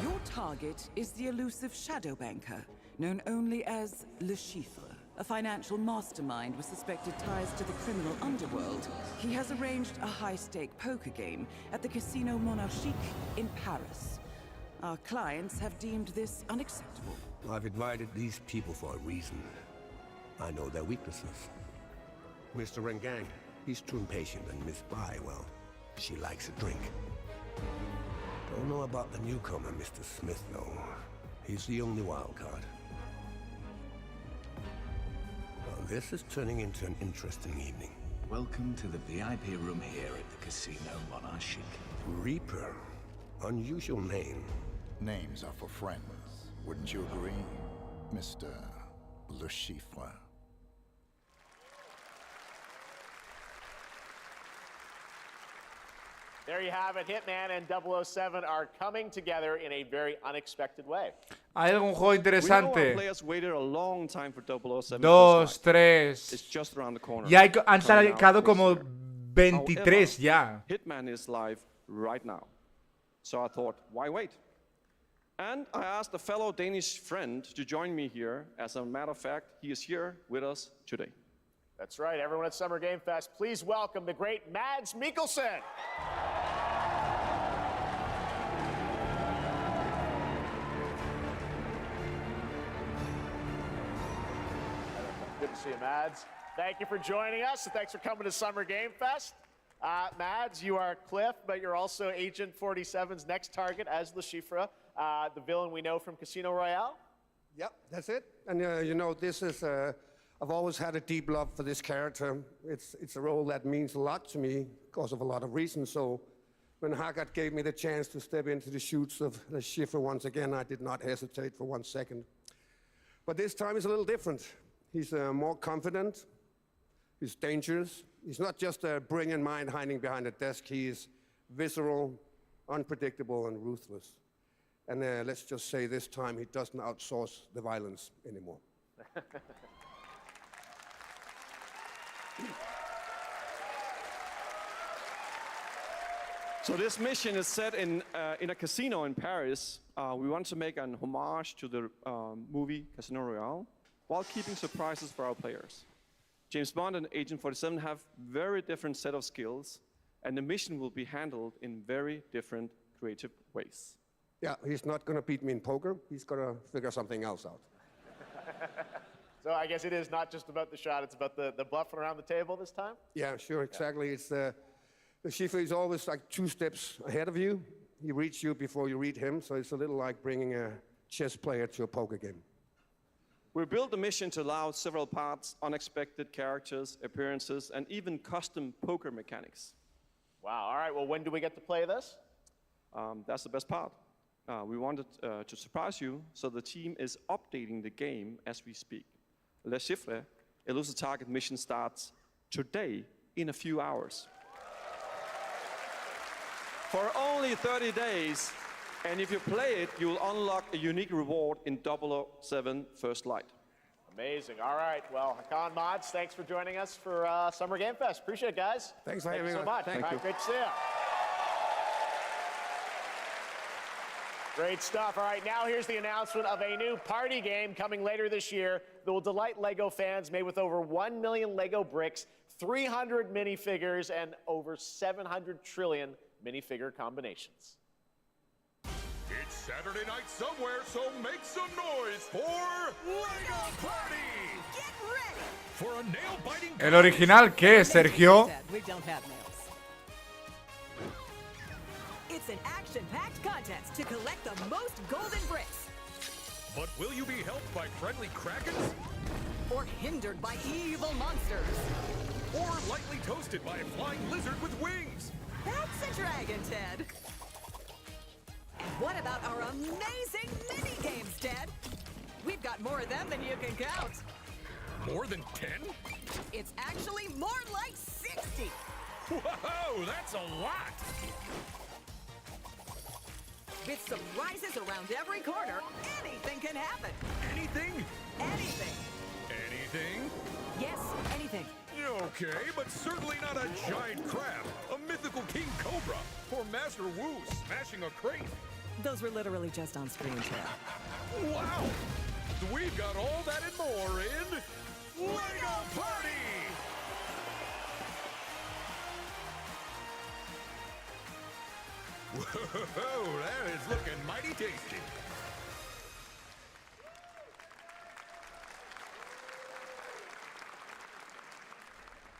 [SPEAKER 22] Your
[SPEAKER 4] target is the elusive shadow banker, known only as Le Chiffre, a financial mastermind with suspected ties to the criminal underworld. He has arranged a high-stake poker game at the Casino Monarchique in Paris. Our clients have deemed this unacceptable.
[SPEAKER 5] I've invited these people for a reason. I know their weaknesses. Mr. Rengang, he's too impatient, and Miss Bai, well, she likes a drink. Don't know about the newcomer, Mr. Smith, though. He's the only wild card. Well, this is turning into an interesting evening.
[SPEAKER 6] Welcome to the VIP room here at the Casino Monarchique.
[SPEAKER 5] Reaper. Unusual name.
[SPEAKER 7] Names are for friends, wouldn't you agree, Mr. Le Chiffre?
[SPEAKER 3] There you have it. Hitman and 007 are coming together in a very unexpected way.
[SPEAKER 1] Hay algún juego interesante.
[SPEAKER 21] We know our players waited a long time for 007.
[SPEAKER 1] 2, 3.
[SPEAKER 21] It's just around the corner.
[SPEAKER 1] Ya han sacado como 23 ya.
[SPEAKER 21] Hitman is live right now. So I thought, why wait? And I asked a fellow Danish friend to join me here. As a matter of fact, he is here with us today.
[SPEAKER 3] That's right. Everyone at Summer Game Fest, please welcome the great Mads Mikkelsen. Good to see you, Mads. Thank you for joining us, and thanks for coming to Summer Game Fest. Mads, you are Cliff, but you're also Agent 47's next target as Le Chiffre, the villain we know from Casino Royale.
[SPEAKER 5] Yep, that's it. And you know, this is, I've always had a deep love for this character. It's a role that means a lot to me because of a lot of reasons. So when Haggard gave me the chance to step into the shoots of Le Chiffre once again, I did not hesitate for 1 second. But this time is a little different. He's more confident. He's dangerous. He's not just a brilliant mind hiding behind a desk. He is visceral, unpredictable, and ruthless. And let's just say this time he doesn't outsource the violence anymore.
[SPEAKER 21] So this mission is set in a casino in Paris. We want to make an homage to the movie Casino Royale while keeping surprises for our players. James Bond and Agent 47 have very different set of skills, and the mission will be handled in very different creative ways.
[SPEAKER 5] Yeah, he's not going to beat me in poker. He's going to figure something else out.
[SPEAKER 3] So I guess it is not just about the shot, it's about the bluffing around the table this time?
[SPEAKER 5] Yeah, sure, exactly. Yeah. It's the Chiffre is always like 2 steps ahead of you. He reads you before you read him, so it's a little like bringing a chess player to a poker game.
[SPEAKER 21] We built the mission to allow several parts, unexpected characters, appearances, and even custom poker mechanics.
[SPEAKER 3] Wow, all right, well, when do we get to play this?
[SPEAKER 21] That's the best part. We wanted to surprise you, so the team is updating the game as we speak. Le Chiffre, Elusive Target mission starts today in a few hours. For only 30 days, and if you play it, you will unlock a unique reward in 007 First Light.
[SPEAKER 3] Amazing. All right. Well, Hakan, Mods, thanks for joining us for Summer Game Fest. Appreciate it, guys.
[SPEAKER 5] Thanks for having me.
[SPEAKER 3] Thank you so much.
[SPEAKER 5] Thank you.
[SPEAKER 3] Great to see you. Great stuff. All right, now here's the announcement of a new party game coming later this year that will delight LEGO fans, made with over 1 million LEGO bricks, 300 minifigures, and over 700 trillion minifigure combinations.
[SPEAKER 9] It's Saturday night somewhere, so make some noise for LEGO Party!
[SPEAKER 2] Get ready!
[SPEAKER 9] For a nail-biting...
[SPEAKER 1] ¿El original qué, Sergio?
[SPEAKER 2] We don't have nails. It's an action-packed contest to collect the most golden bricks.
[SPEAKER 9] But will you be helped by friendly krakens?
[SPEAKER 2] Or hindered by evil monsters.
[SPEAKER 9] Or lightly toasted by a flying lizard with wings?
[SPEAKER 2] That's a dragon, Ted. And what about our amazing mini-games, Ted? We've got more of them than you can count.
[SPEAKER 9] More than 10?
[SPEAKER 2] It's actually more like 60.
[SPEAKER 9] Whoa, that's a lot!
[SPEAKER 2] With surprises around every corner, anything can happen.
[SPEAKER 9] Anything?
[SPEAKER 2] Anything.
[SPEAKER 9] Anything?
[SPEAKER 2] Yes, anything.
[SPEAKER 9] Okay, but certainly not a giant crab, a mythical king cobra, or Master Wu smashing a crate.
[SPEAKER 4] Those were literally just on screen, Tara.
[SPEAKER 14] Wow! We've got all that and more in Lego Party!
[SPEAKER 9] Whoa, that is looking mighty tasty.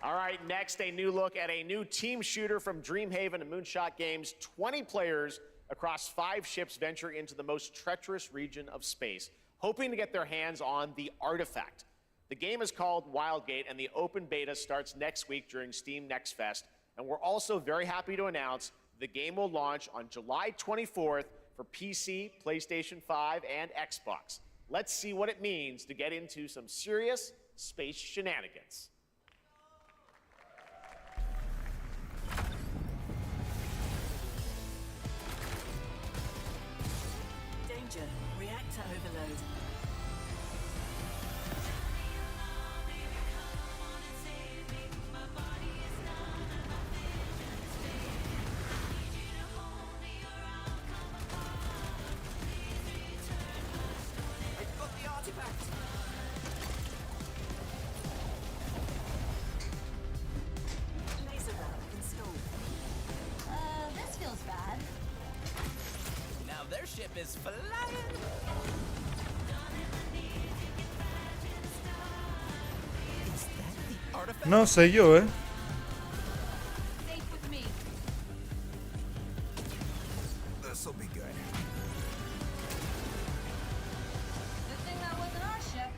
[SPEAKER 3] All right, next, a new look at a new team shooter from Dreamhaven and Moonshot Games. 20 players across 5 ships venture into the most treacherous region of space, hoping to get their hands on the artifact. The game is called Wildgate, and the open beta starts next week during Steam Next Fest. And we're also very happy to announce the game will launch on July 24th for PC, PlayStation 5, and Xbox. Let's see what it means to get into some serious space shenanigans.
[SPEAKER 4] Danger. Reactor overload.
[SPEAKER 11] I've got the artifact.
[SPEAKER 4] Laser rod installed.
[SPEAKER 13] This feels bad.
[SPEAKER 11] Now their ship is flying. Is that the artifact?
[SPEAKER 1] No sé yo, eh.
[SPEAKER 13] Safe with me.
[SPEAKER 9] This'll be good.
[SPEAKER 13] Good thing that wasn't our ship.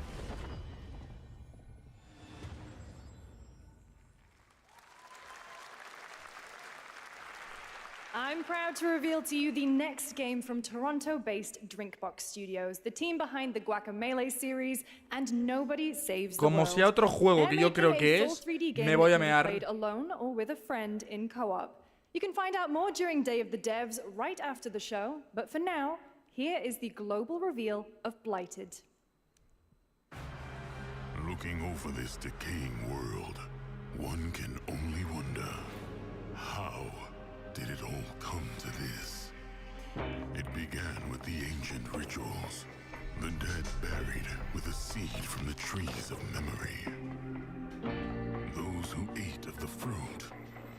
[SPEAKER 20] I'm proud to reveal to you the next game from Toronto-based Drinkbox Studios, the team behind the Guacamelee series and Nobody Saves the
[SPEAKER 1] Como
[SPEAKER 20] World.
[SPEAKER 1] sea otro juego que yo
[SPEAKER 20] They're
[SPEAKER 1] creo
[SPEAKER 20] making
[SPEAKER 1] que
[SPEAKER 20] a full
[SPEAKER 1] es,
[SPEAKER 20] 3D game
[SPEAKER 1] me voy a
[SPEAKER 20] that can be
[SPEAKER 1] mear.
[SPEAKER 20] played alone or with a friend in co-op. You can find out more during Day of the Devs right after the show, but for now, here is the global reveal of Blighted.
[SPEAKER 9] Looking over this decaying world, one can only wonder, how did it all come to this? It began with the ancient rituals, the dead buried with a seed from the trees of memory. Those who ate of the fruit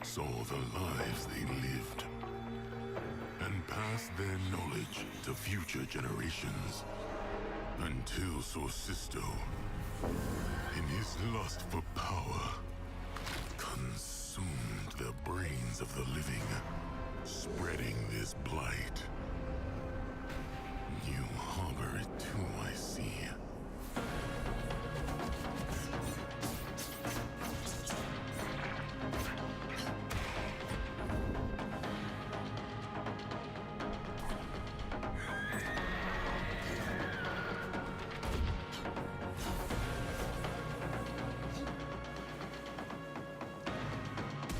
[SPEAKER 9] saw the lives they lived and passed their knowledge to future generations until Sorcisto, in his lust for power, consumed the brains of the living, spreading this blight. You harbor it too, I see.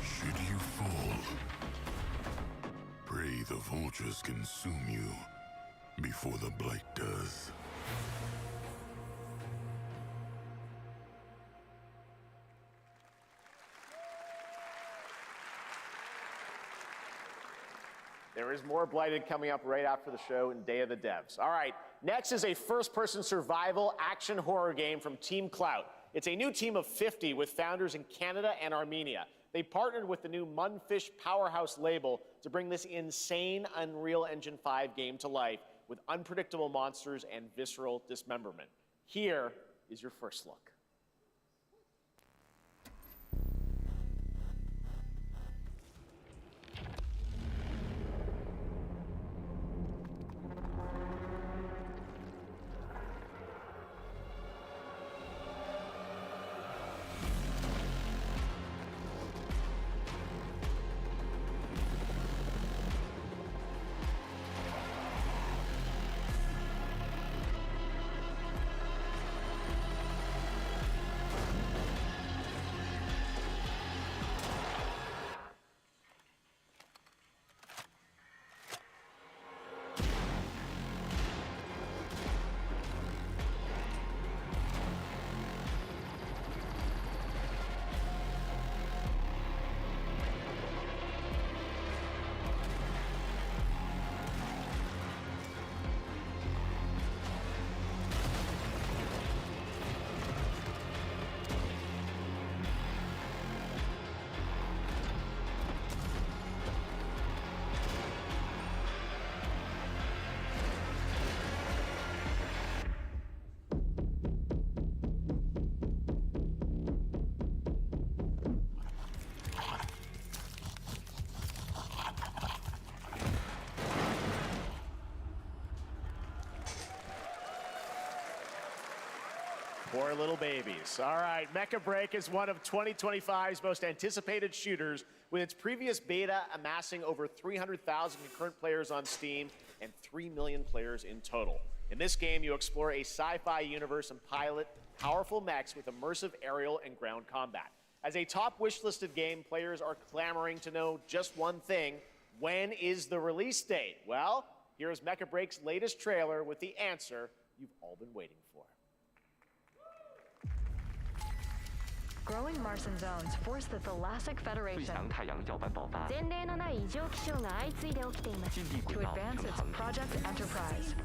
[SPEAKER 9] Should you fall, pray the vultures consume you before the blight does.
[SPEAKER 3] There is more Blighted coming up right after the show in Day of the Devs. All right, next is a first-person survival action horror game from Team Clout. It's a new team of 50 with founders in Canada and Armenia. They partnered with the new Munfish Powerhouse label to bring this insane Unreal Engine 5 game to life with unpredictable monsters and visceral dismemberment. Here is your first look. Poor little babies. All right, Mecha Break is one of 2025's most anticipated shooters, with its previous beta amassing over 300,000 concurrent players on Steam and 3 million players in total. In this game, you explore a sci-fi universe and pilot powerful mechs with immersive aerial and ground combat. As a top wishlisted game, players are clamoring to know just one thing: when is the release date? Well, here's Mecha Break's latest trailer with the answer you've all been waiting for.
[SPEAKER 8] Growing Martian zones force the Thalassic Federation to advance its Project Enterprise.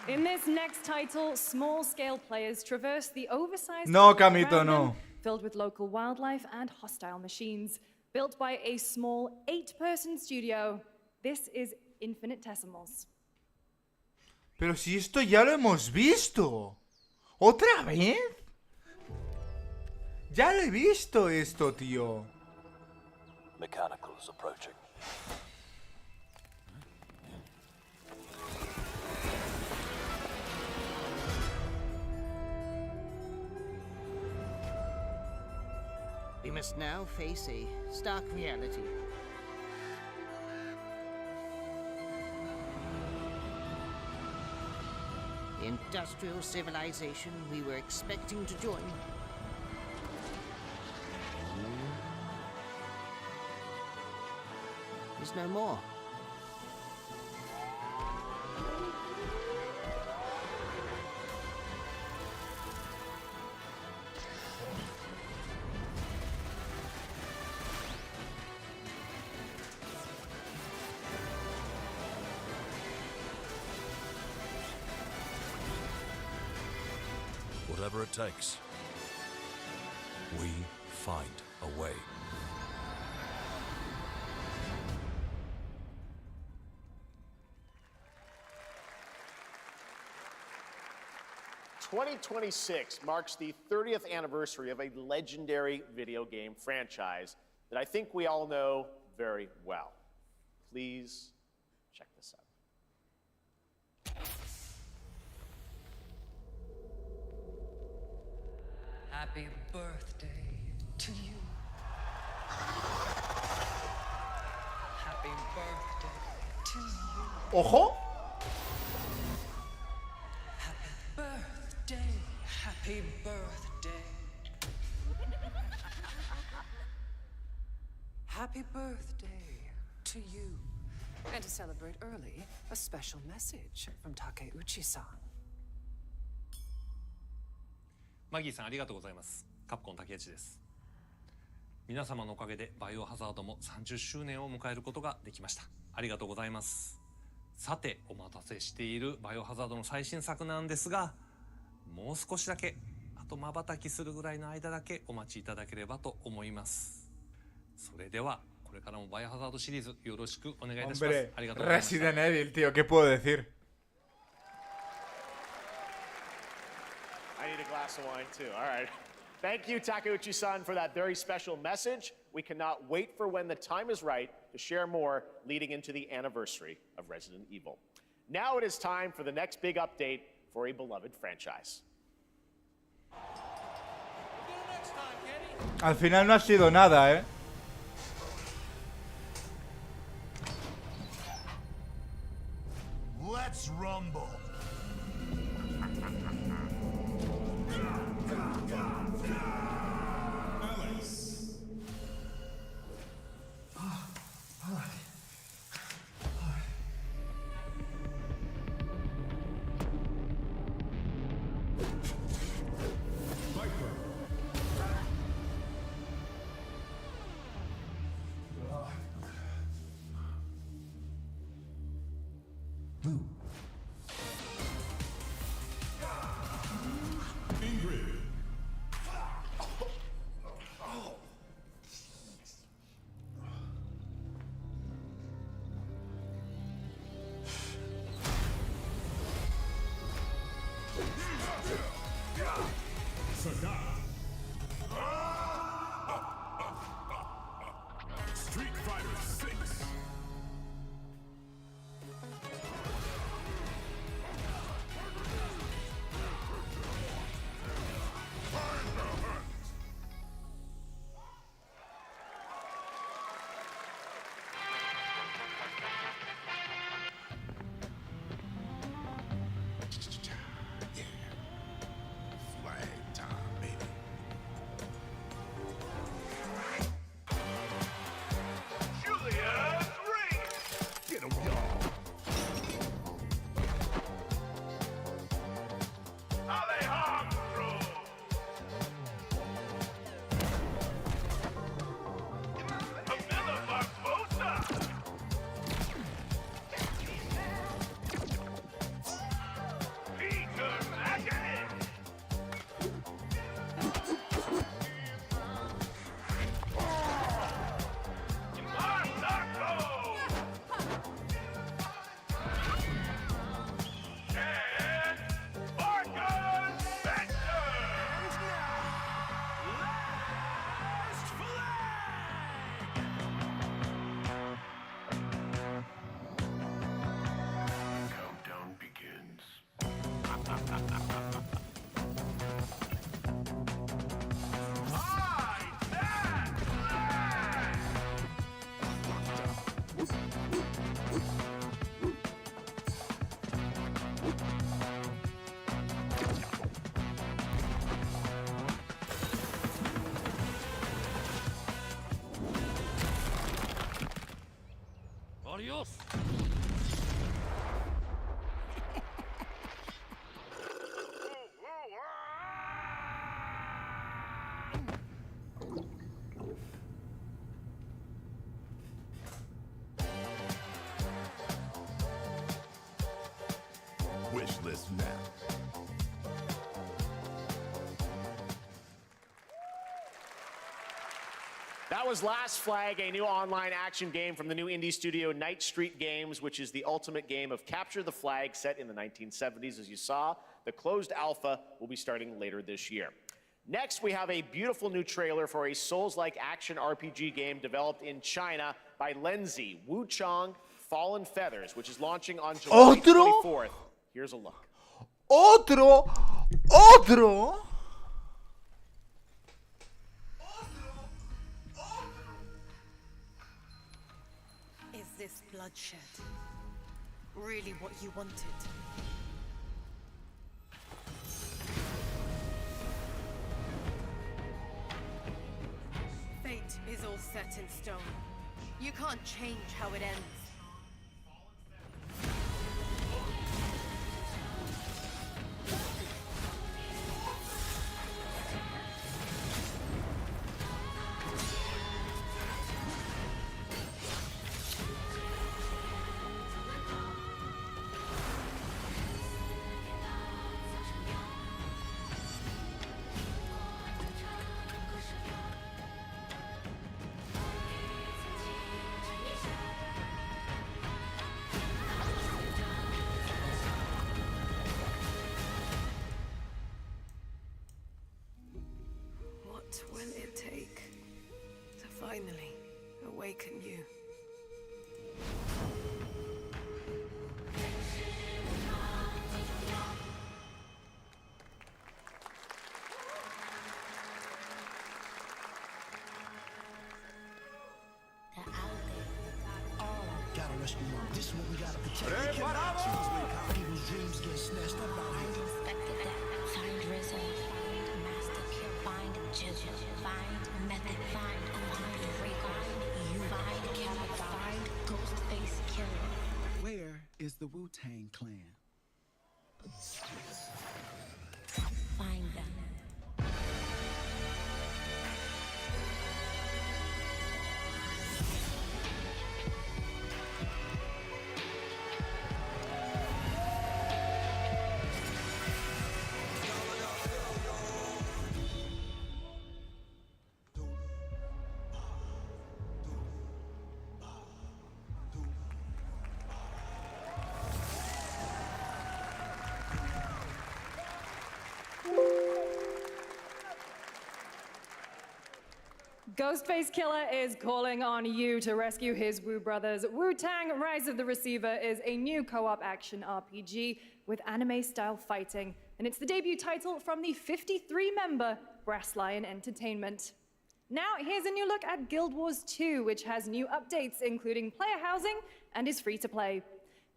[SPEAKER 20] In this next title, small-scale players traverse the oversized
[SPEAKER 1] No,
[SPEAKER 20] world
[SPEAKER 1] Camito,
[SPEAKER 20] around
[SPEAKER 1] no.
[SPEAKER 20] them, filled with local wildlife and hostile machines. Built by a small 8-person studio, this is Infinitesimals.
[SPEAKER 1] Pero si esto ya lo hemos visto. ¿Otra vez? Ya lo he visto esto, tío.
[SPEAKER 10] Mechanicals approaching.
[SPEAKER 22] We must now face a stark reality. The industrial civilization we were expecting to join is no more.
[SPEAKER 10] Whatever it takes, we find a way.
[SPEAKER 3] "2026 marks the 30th anniversary of a legendary video game franchise that I think we all know very well. Please check this out.
[SPEAKER 2] Happy birthday to you. Happy birthday to you.
[SPEAKER 1] ¡Ojo!
[SPEAKER 2] Happy birthday. Happy birthday. Happy birthday to you. And to celebrate early, a special message from Takeuchi-san.
[SPEAKER 23] マギーさんありがとうございます。カプコン竹内です。
[SPEAKER 12] 皆様のおかげでバイオハザードも30周年を迎えることができました。ありがとうございます。さて、お待たせしているバイオハザードの最新作なんですが、もう少しだけ、あと瞬きするぐらいの間だけお待ちいただければと思います。それではこれからもバイオハザードシリーズよろしくお願いいたします。
[SPEAKER 1] Hombre,
[SPEAKER 12] ありがとうございました。
[SPEAKER 1] Resident Evil, tío, ¿qué puedo decir?
[SPEAKER 3] I need a glass of wine too. All right. Thank you, Takeuchi-san, for that very special message. We cannot wait for when the time is right to share more leading into the anniversary of Resident Evil. Now it is time for the next big update for a beloved franchise.
[SPEAKER 1] Al final no ha sido nada, ¿eh?
[SPEAKER 9] Let's rumble. Street Fighter 6.
[SPEAKER 12] Adiós.
[SPEAKER 9] Wish list now.
[SPEAKER 3] That was Last Flag, a new online action game from the new indie studio Night Street Games, which is the ultimate game of capture the flag set in the 1970s. As you saw, the closed alpha will be starting later this year. Next, we have a beautiful new trailer for a Souls-like action RPG game developed in China by Lenzi, Wuchang Fallen Feathers, which is launching on July 24th. Here's a look.
[SPEAKER 1] Otro.
[SPEAKER 15] Is this bloodshed really what you wanted? Fate is all set in stone. You can't change how it ends.
[SPEAKER 2] awaken you.
[SPEAKER 9] Gotta rescue mom. This is what we gotta protect. We cannot choose when people's dreams get snatched up out here.
[SPEAKER 16] Find RZA, find master kill, find Jill, find method, find you find Kappa, find Ghostface Killer.
[SPEAKER 18] Where is the Wu-Tang Clan?
[SPEAKER 16] Find them.
[SPEAKER 20] Ghostface Killer is calling on you to rescue his Wu brothers. Wu-Tang Rise of the Receiver is a new co-op action RPG with anime-style fighting, and it's the debut title from the 53-member Brass Lion Entertainment. Now, here's a new look at Guild Wars 2, which has new updates, including player housing, and is free to play.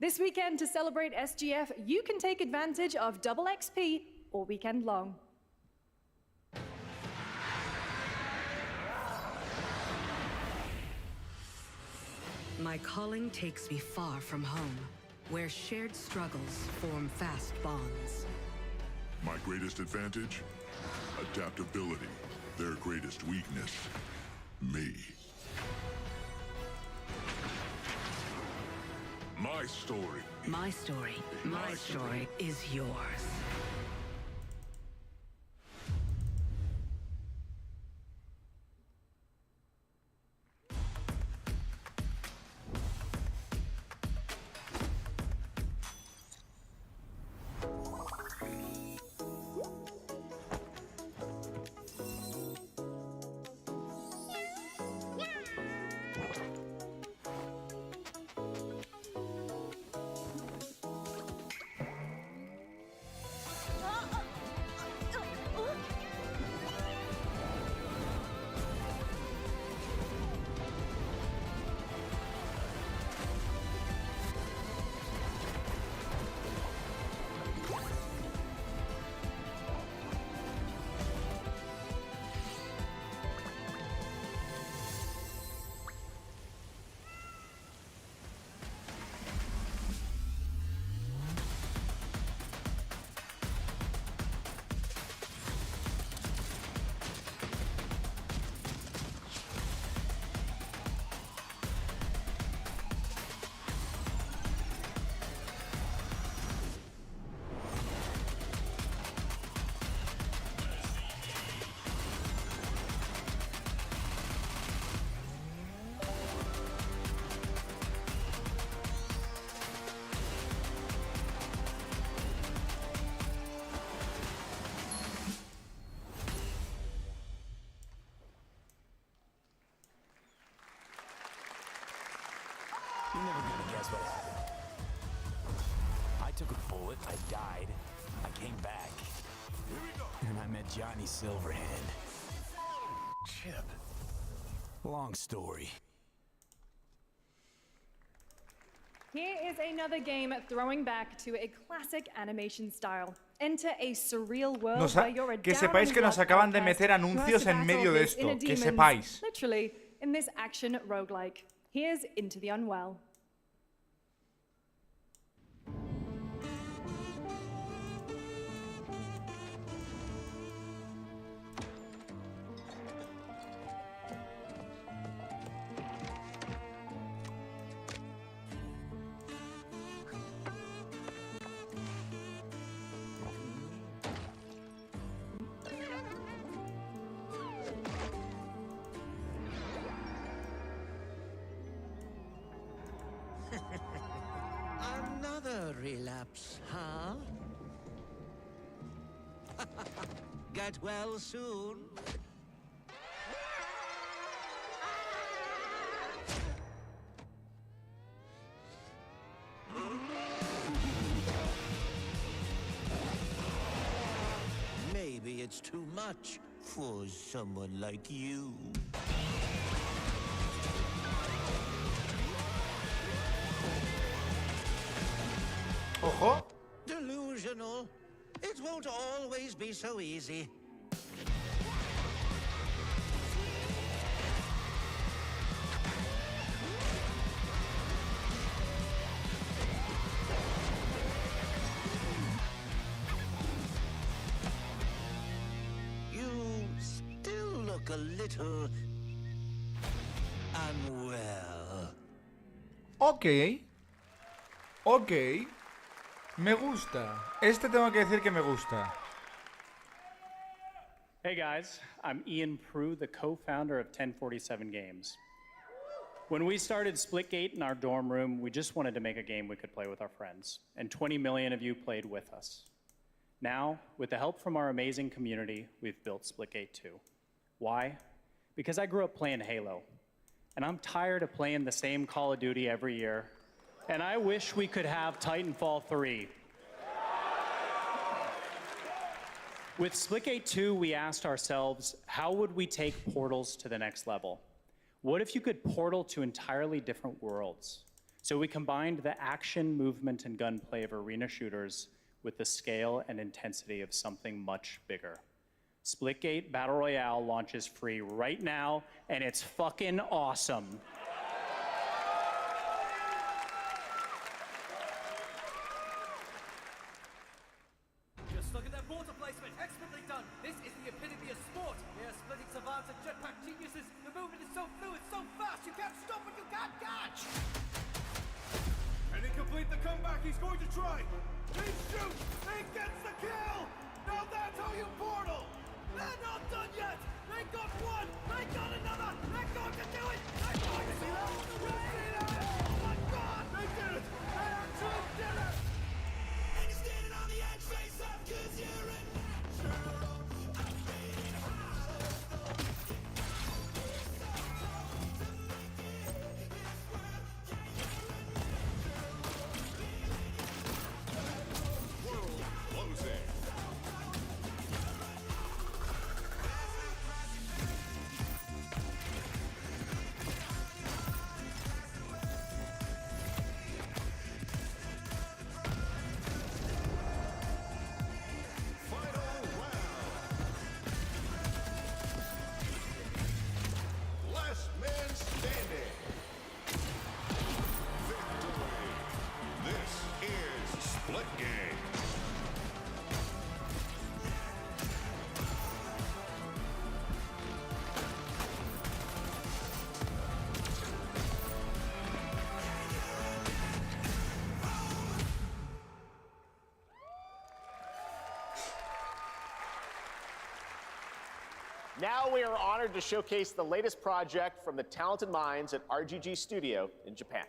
[SPEAKER 20] This weekend, to celebrate SGF, you can take advantage of double XP all weekend long.
[SPEAKER 23] My calling takes me far from home, where shared struggles form fast bonds.
[SPEAKER 24] My greatest advantage? Adaptability. Their greatest weakness? Me. My story.
[SPEAKER 23] My story. My story is yours.
[SPEAKER 25] You're never gonna guess what happened. I took a bullet, I died, I came back. And I met Johnny Silverhand. Chip. Long story.
[SPEAKER 20] Here is another game throwing back to a classic animation style. Enter a surreal world where you're a
[SPEAKER 1] que sepáis que nos acaban de meter anuncios en medio de esto, que sepáis.
[SPEAKER 20] Literally, in this action roguelike. Here's Into the Unwell.
[SPEAKER 22] Another relapse, huh? Get well soon.
[SPEAKER 9] gets too much for someone like you.
[SPEAKER 1] Ojo.
[SPEAKER 9] Delusional. It won't always be so easy. You still look a little unwell.
[SPEAKER 1] Ok. Ok. Me gusta. Este tengo que decir que me gusta.
[SPEAKER 6] Hey guys, I'm Ian Prue, the co-founder of 1047 Games. When we started Splitgate in our dorm room, we just wanted to make a game we could play with our friends, and 20 million of you played with us. Now, with the help from our amazing community, we've built Splitgate 2. Why? Because I grew up playing Halo, and I'm tired of playing the same Call of Duty every year, and I wish we could have Titanfall 3. With Splitgate 2, we asked ourselves, how would we take portals to the next level? What if you could portal to entirely different worlds? So we combined the action, movement, and gunplay of arena shooters with the scale and intensity of something much bigger. Splitgate Battle Royale launches free right now, and it's fucking awesome.
[SPEAKER 7] Just look at that water placement, expertly done. This is the epitome of sport. We are splitting savants and jetpack geniuses. The movement is so fluid, so fast, you can't stop it, you can't catch.
[SPEAKER 14] And he complete the comeback he's going to try. He shoots, he gets the kill. Now that's how you portal. They're not done yet. They got one, they got another. They're going to do it. They're going to do it. Oh my God, they did it. They actually did it. And you're standing on the edge, face up, 'cause you're a natural.
[SPEAKER 9] Last man standing. Victory. This is Splitgate.
[SPEAKER 3] Now we are honored to showcase the latest project from the talented minds at RGG Studio in Japan.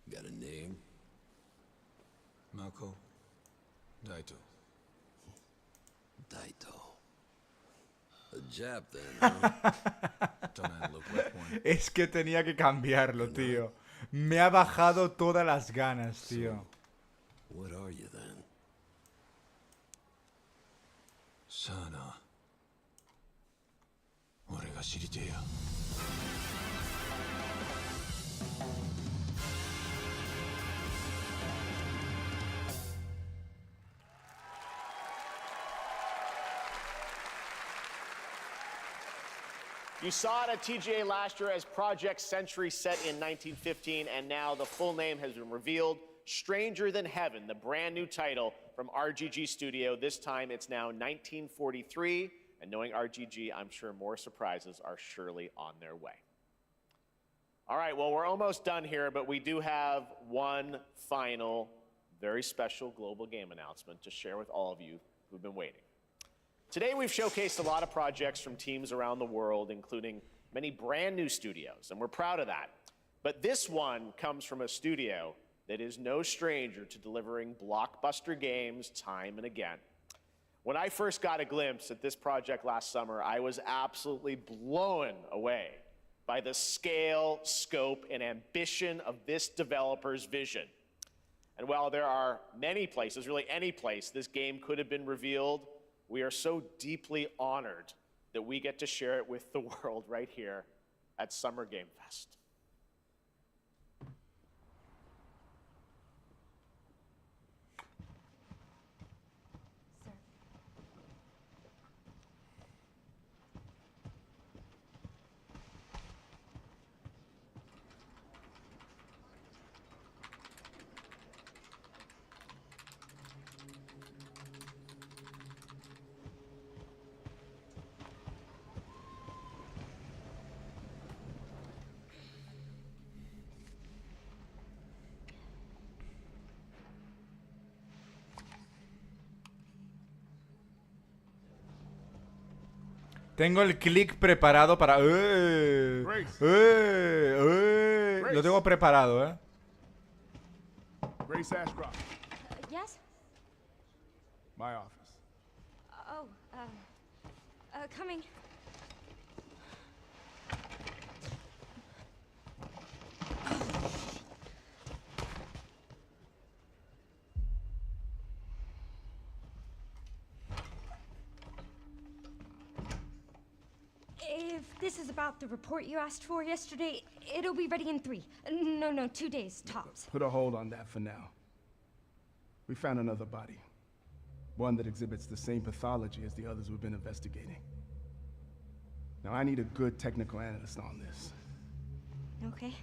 [SPEAKER 10] Got a name?
[SPEAKER 14] Mako. Daito.
[SPEAKER 10] Daito. A Jap then, huh?
[SPEAKER 1] Es que tenía que cambiarlo, tío. Me ha bajado todas las ganas, tío.
[SPEAKER 10] What are you then? Sana. 俺が知りてえや。
[SPEAKER 3] You saw it at TGA last year as Project Century set in 1915, and now the full name has been revealed. Stranger Than Heaven, the brand new title from RGG Studio. This time it's now 1943, and knowing RGG, I'm sure more surprises are surely on their way. All right, well, we're almost done here, but we do have one final, very special global game announcement to share with all of you who've been waiting. Today, we've showcased a lot of projects from teams around the world, including many brand new studios, and we're proud of that. But this one comes from a studio that is no stranger to delivering blockbuster games time and again. When I first got a glimpse at this project last summer, I was absolutely blown away by the scale, scope, and ambition of this developer's vision. And while there are many places, really any place, this game could have been revealed, we are so deeply honored that we get to share it with the world right here at Summer Game Fest.
[SPEAKER 1] Tengo el click preparado para... Lo tengo preparado,
[SPEAKER 14] Grace Ashcroft.
[SPEAKER 13] Yes?
[SPEAKER 14] My office.
[SPEAKER 13] Oh, coming. If this is about the report you asked for yesterday, it'll be ready in 3. No, 2 days, tops.
[SPEAKER 14] Put a hold on that for now. We found another body. One that exhibits the same pathology as the others we've been investigating. Now, I need a good technical analyst on this.
[SPEAKER 13] Okay.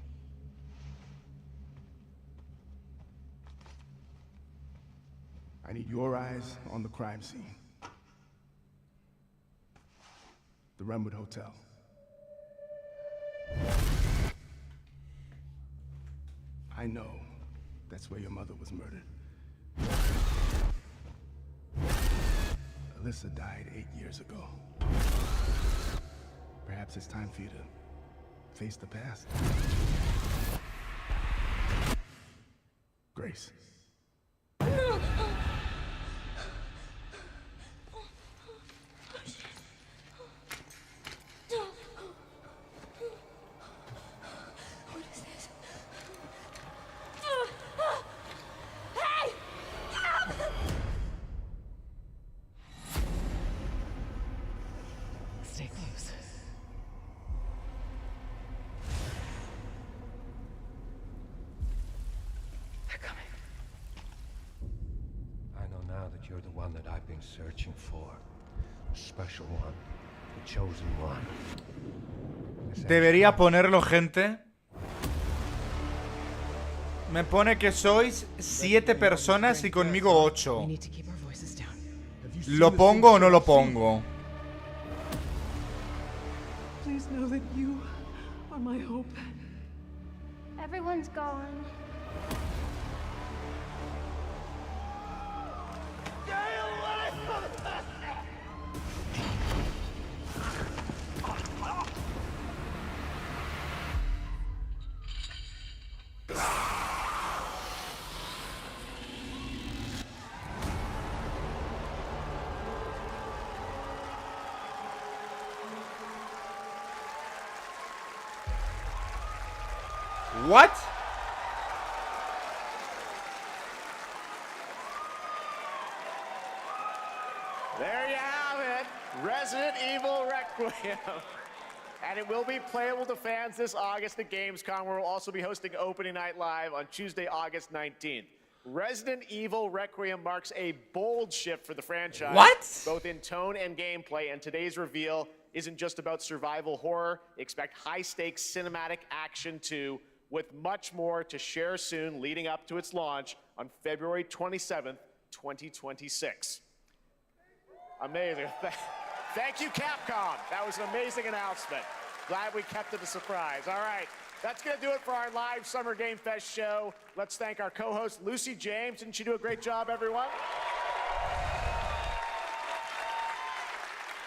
[SPEAKER 14] I need your eyes on the crime scene. The Renwood Hotel. I know that's where your mother was murdered. Alyssa died 8 years ago. Perhaps it's time for you to face the past. Grace.
[SPEAKER 2] Stay close. They're coming.
[SPEAKER 4] I know now that you're the one that I've been searching for. The special one. The chosen one.
[SPEAKER 1] Debería ponerlo, gente. Me pone que sois 7 personas y conmigo 8. ¿Lo pongo o no lo pongo?
[SPEAKER 2] Please know that you are my hope.
[SPEAKER 13] Everyone's gone.
[SPEAKER 1] ¿What?
[SPEAKER 3] There you have it, Resident Evil Requiem. And it will be playable to fans this August at Gamescom, where we'll also be hosting Opening Night Live on Tuesday, August 19th. Resident Evil Requiem marks a bold shift for the franchise.
[SPEAKER 1] What?
[SPEAKER 3] Both in tone and gameplay, and today's reveal isn't just about survival horror. Expect high-stakes cinematic action too, with much more to share soon leading up to its launch on February 27th, 2026. Amazing. Thank you, Capcom. That was an amazing announcement. Glad we kept it a surprise. All right, that's going to do it for our live Summer Game Fest show. Let's thank our co-host, Lucy James. Didn't she do a great job, everyone?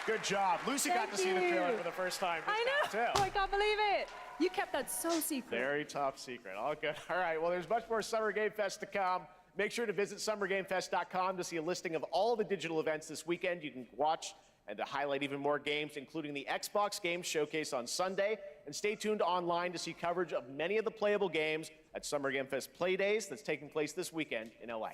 [SPEAKER 3] Good job. Lucy got to see the trailer for the first time.
[SPEAKER 20] I know. Oh, I can't believe it. You kept that so secret.
[SPEAKER 3] Very top secret. All good. All right, well, there's much more Summer Game Fest to come. Make sure to visit summergamefest.com to see a listing of all the digital events this weekend you can watch, and to highlight even more games, including the Xbox Games Showcase on Sunday. And stay tuned online to see coverage of many of the playable games at Summer Game Fest Play Days that's taking place this weekend in LA.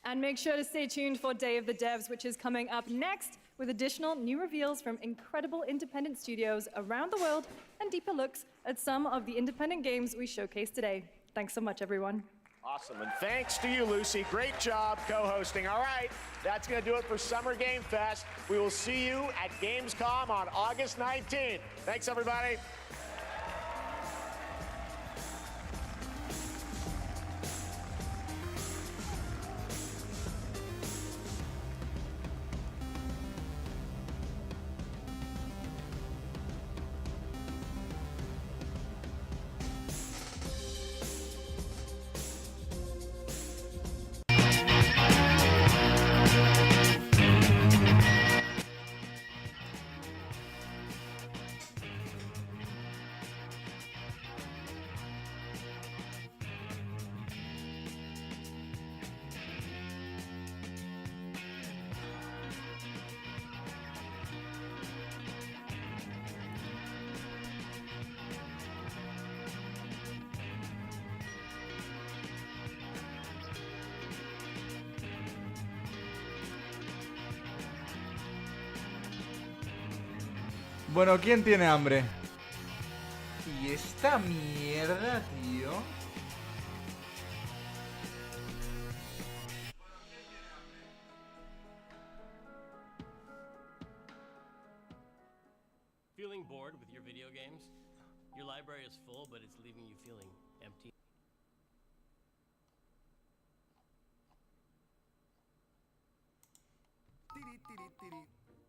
[SPEAKER 20] And make sure to stay tuned for Day of the Devs, which is coming up next, with additional new reveals from incredible independent studios around the world and deeper looks at some of the independent games we showcased today. Thanks so much, everyone.
[SPEAKER 3] Awesome, and thanks to you, Lucy. Great job co-hosting. All right, that's going to do it for Summer Game Fest. We will see you at Gamescom on August 19th. Thanks, everybody.
[SPEAKER 1] Bueno, ¿quién tiene hambre? ¿Y esta mierda, tío?
[SPEAKER 5] Feeling bored with your video games? Your library is full, but it's leaving you feeling empty.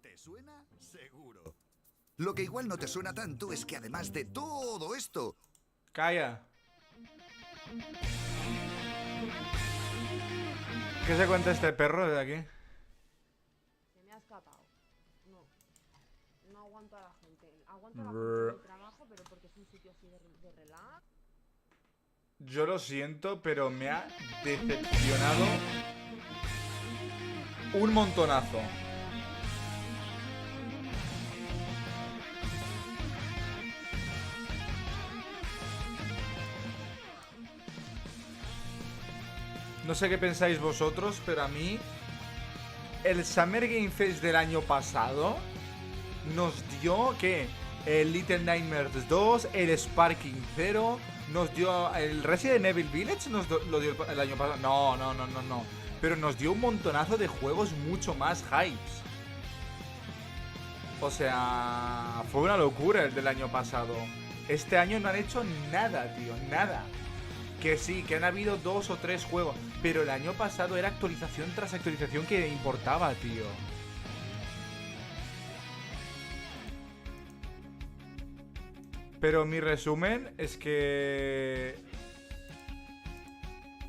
[SPEAKER 11] ¿Te suena? Seguro. Lo que igual no te suena tanto es que además de todo esto...
[SPEAKER 1] Calla. ¿Qué se cuenta este perro de aquí?
[SPEAKER 17] Se me ha escapado. No aguanto a la gente. Aguanto a la gente del trabajo, pero porque es un sitio así de relax.
[SPEAKER 1] Yo lo siento, pero me ha decepcionado un montonazo. No sé qué pensáis vosotros, pero a mí el Summer Game Fest del año pasado nos dio, ¿qué? El Little Nightmares 2, el SparkingZero, nos dio el Resident Evil Village, lo dio el año pasado. No. Pero nos dio un montonazo de juegos mucho más hypes. O sea, fue una locura el del año pasado. Este año no han hecho nada, tío, nada. Que sí, que han habido 2 o 3 juegos, pero el año pasado era actualización tras actualización que importaba, tío. Pero mi resumen es que...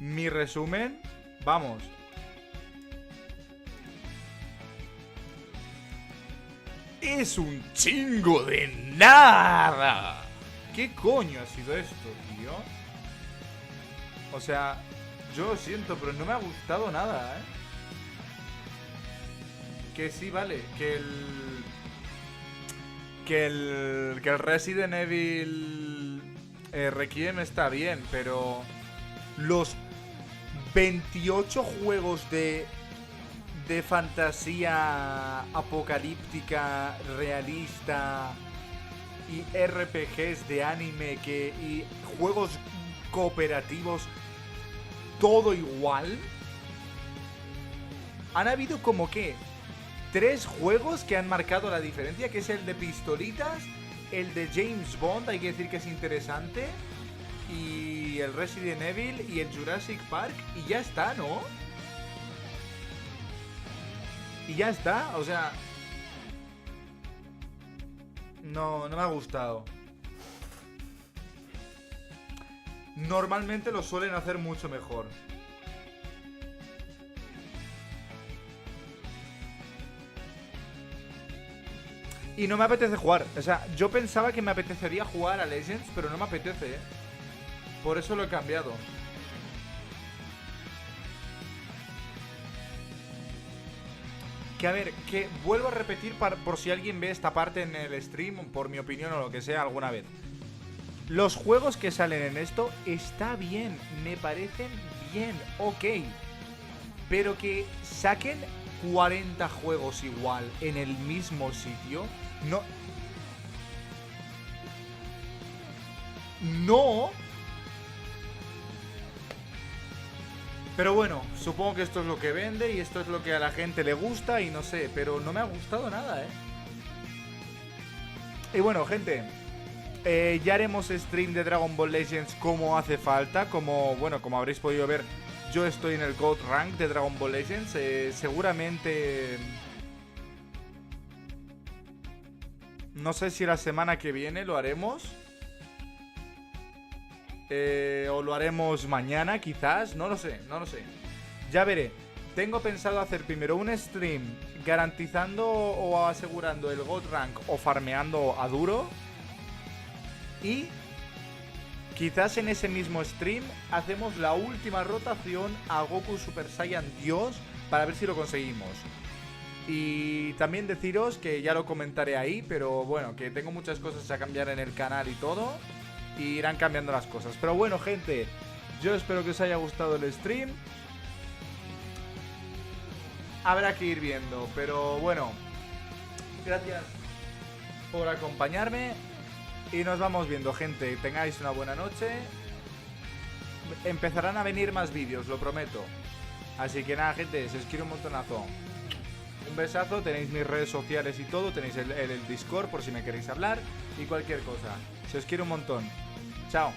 [SPEAKER 1] Mi resumen... Vamos. Es un chingo de nada. ¿Qué coño ha sido esto, tío? O sea, yo lo siento, pero no me ha gustado nada, ¿eh? Que sí, vale, que el Resident Evil Requiem está bien, pero los 28 juegos de fantasía apocalíptica, realista y RPGs de anime y juegos cooperativos, todo igual. Han habido como que 3 juegos que han marcado la diferencia, que es el de pistolitas, el de James Bond, hay que decir que es interesante, y el Resident Evil y el Jurassic Park, y ya está, ¿no? Y ya está, o sea... No me ha gustado. Normalmente lo suelen hacer mucho mejor. Y no me apetece jugar. O sea, yo pensaba que me apetecería jugar a Legends, pero no me apetece, ¿eh? Por eso lo he cambiado. Que a ver, que vuelvo a repetir por si alguien ve esta parte en el stream, por mi opinión o lo que sea alguna vez. Los juegos que salen en esto está bien, me parecen bien, ok. Pero que saquen 40 juegos igual en el mismo sitio, no. No. Pero bueno, supongo que esto es lo que vende y esto es lo que a la gente le gusta y no sé, pero no me ha gustado nada, ¿eh? Y bueno, gente, ya haremos stream de Dragon Ball Legends como hace falta, como habréis podido ver, yo estoy en el Gold Rank de Dragon Ball Legends, seguramente... No sé si la semana que viene lo haremos. O lo haremos mañana, quizás. No lo sé. Ya veré. Tengo pensado hacer primero un stream garantizando o asegurando el Gold Rank o farmeando a duro. Y quizás en ese mismo stream hacemos la última rotación a Goku Super Saiyan Dios para ver si lo conseguimos. Y también deciros que ya lo comentaré ahí, pero bueno, que tengo muchas cosas a cambiar en el canal y todo. Y irán cambiando las cosas. Pero bueno, gente, yo espero que os haya gustado el stream. Habrá que ir viendo, pero bueno, gracias por acompañarme. Y nos vamos viendo, gente. Tengáis una buena noche. Empezarán a venir más vídeos, lo prometo. Así que nada, gente, se os quiere un montonazo. Un besazo, tenéis mis redes sociales y todo. Tenéis el Discord por si me queréis hablar y cualquier cosa. Se os quiere un montón. Chao.